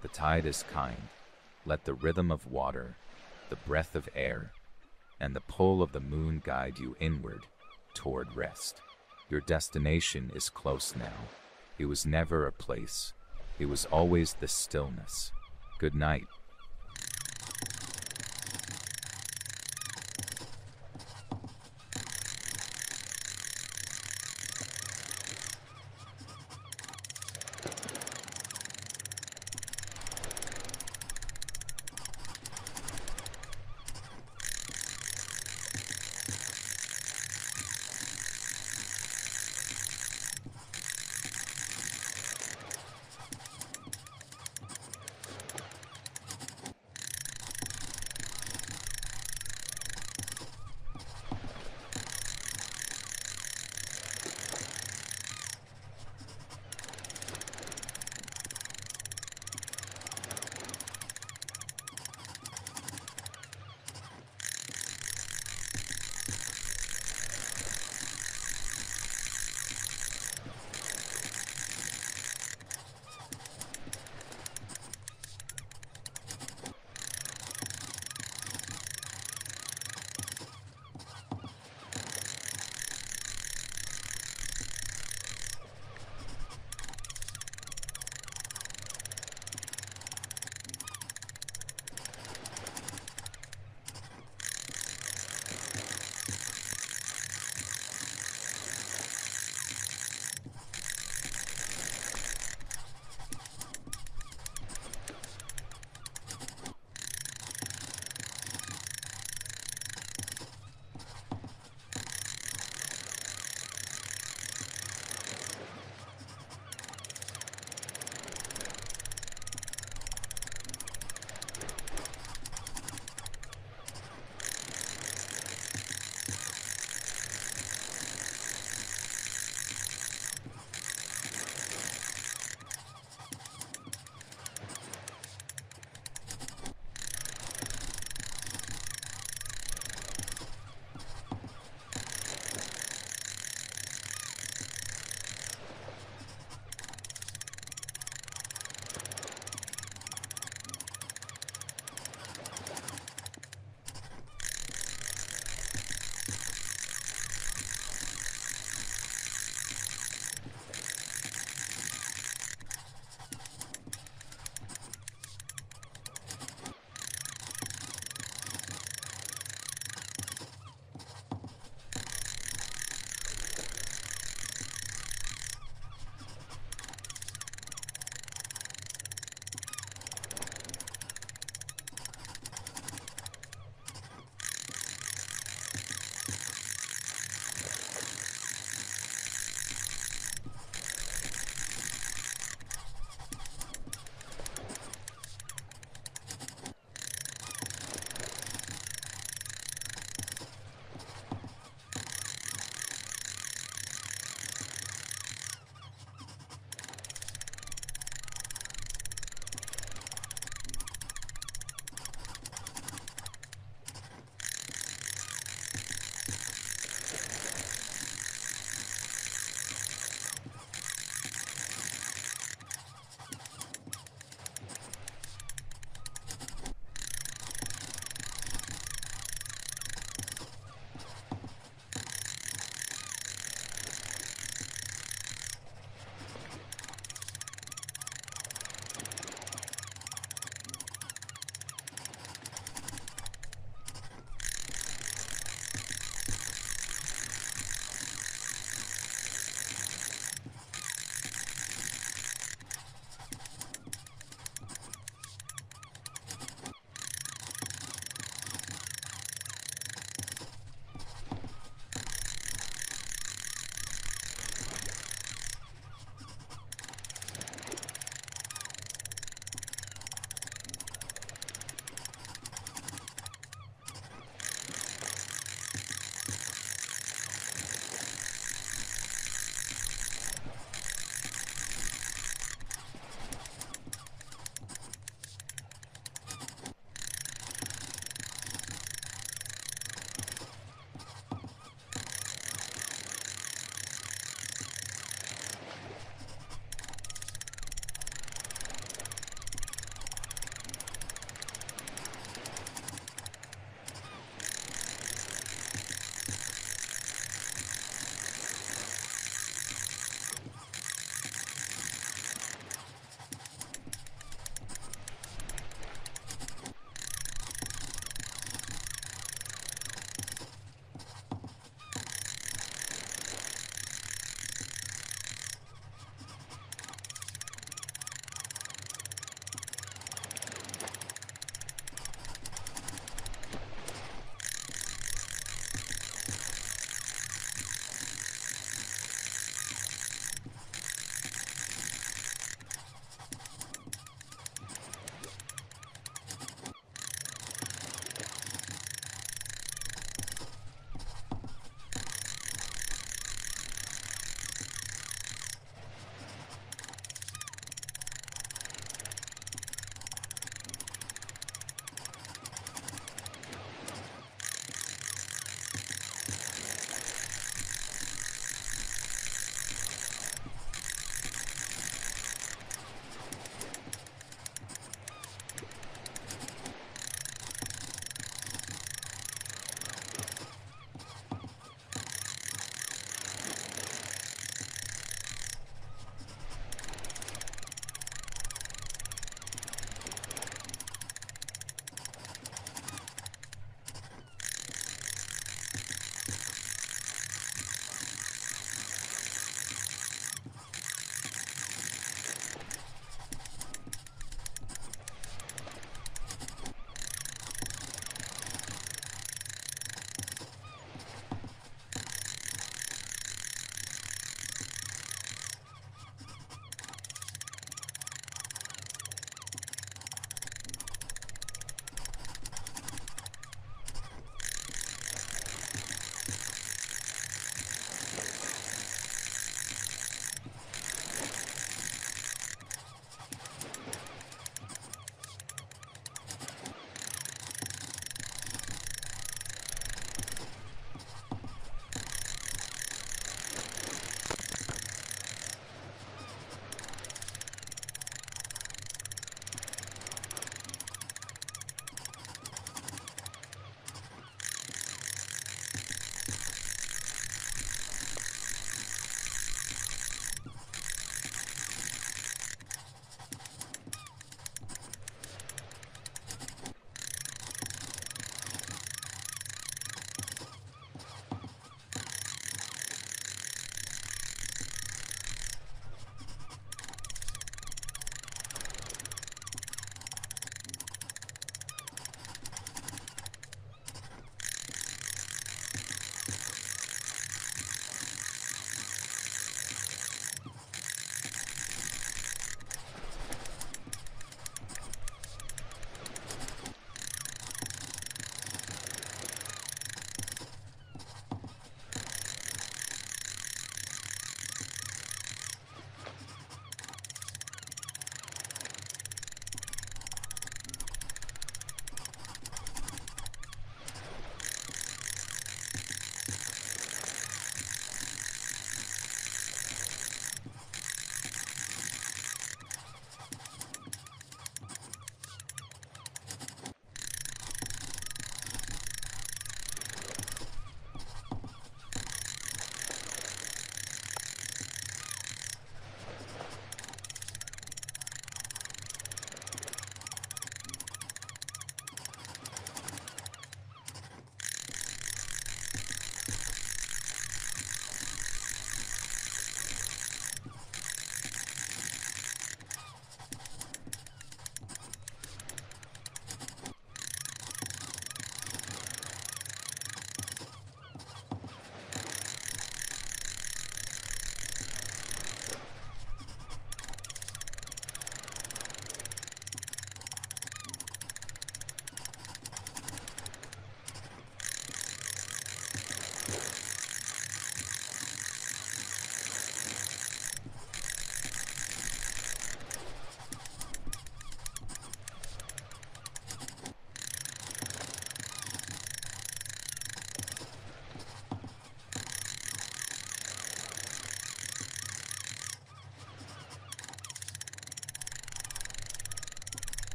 The tide is kind. Let the rhythm of water, the breath of air, and the pull of the moon guide you inward, toward rest. Your destination is close now. It was never a place. It was always the stillness. Good night.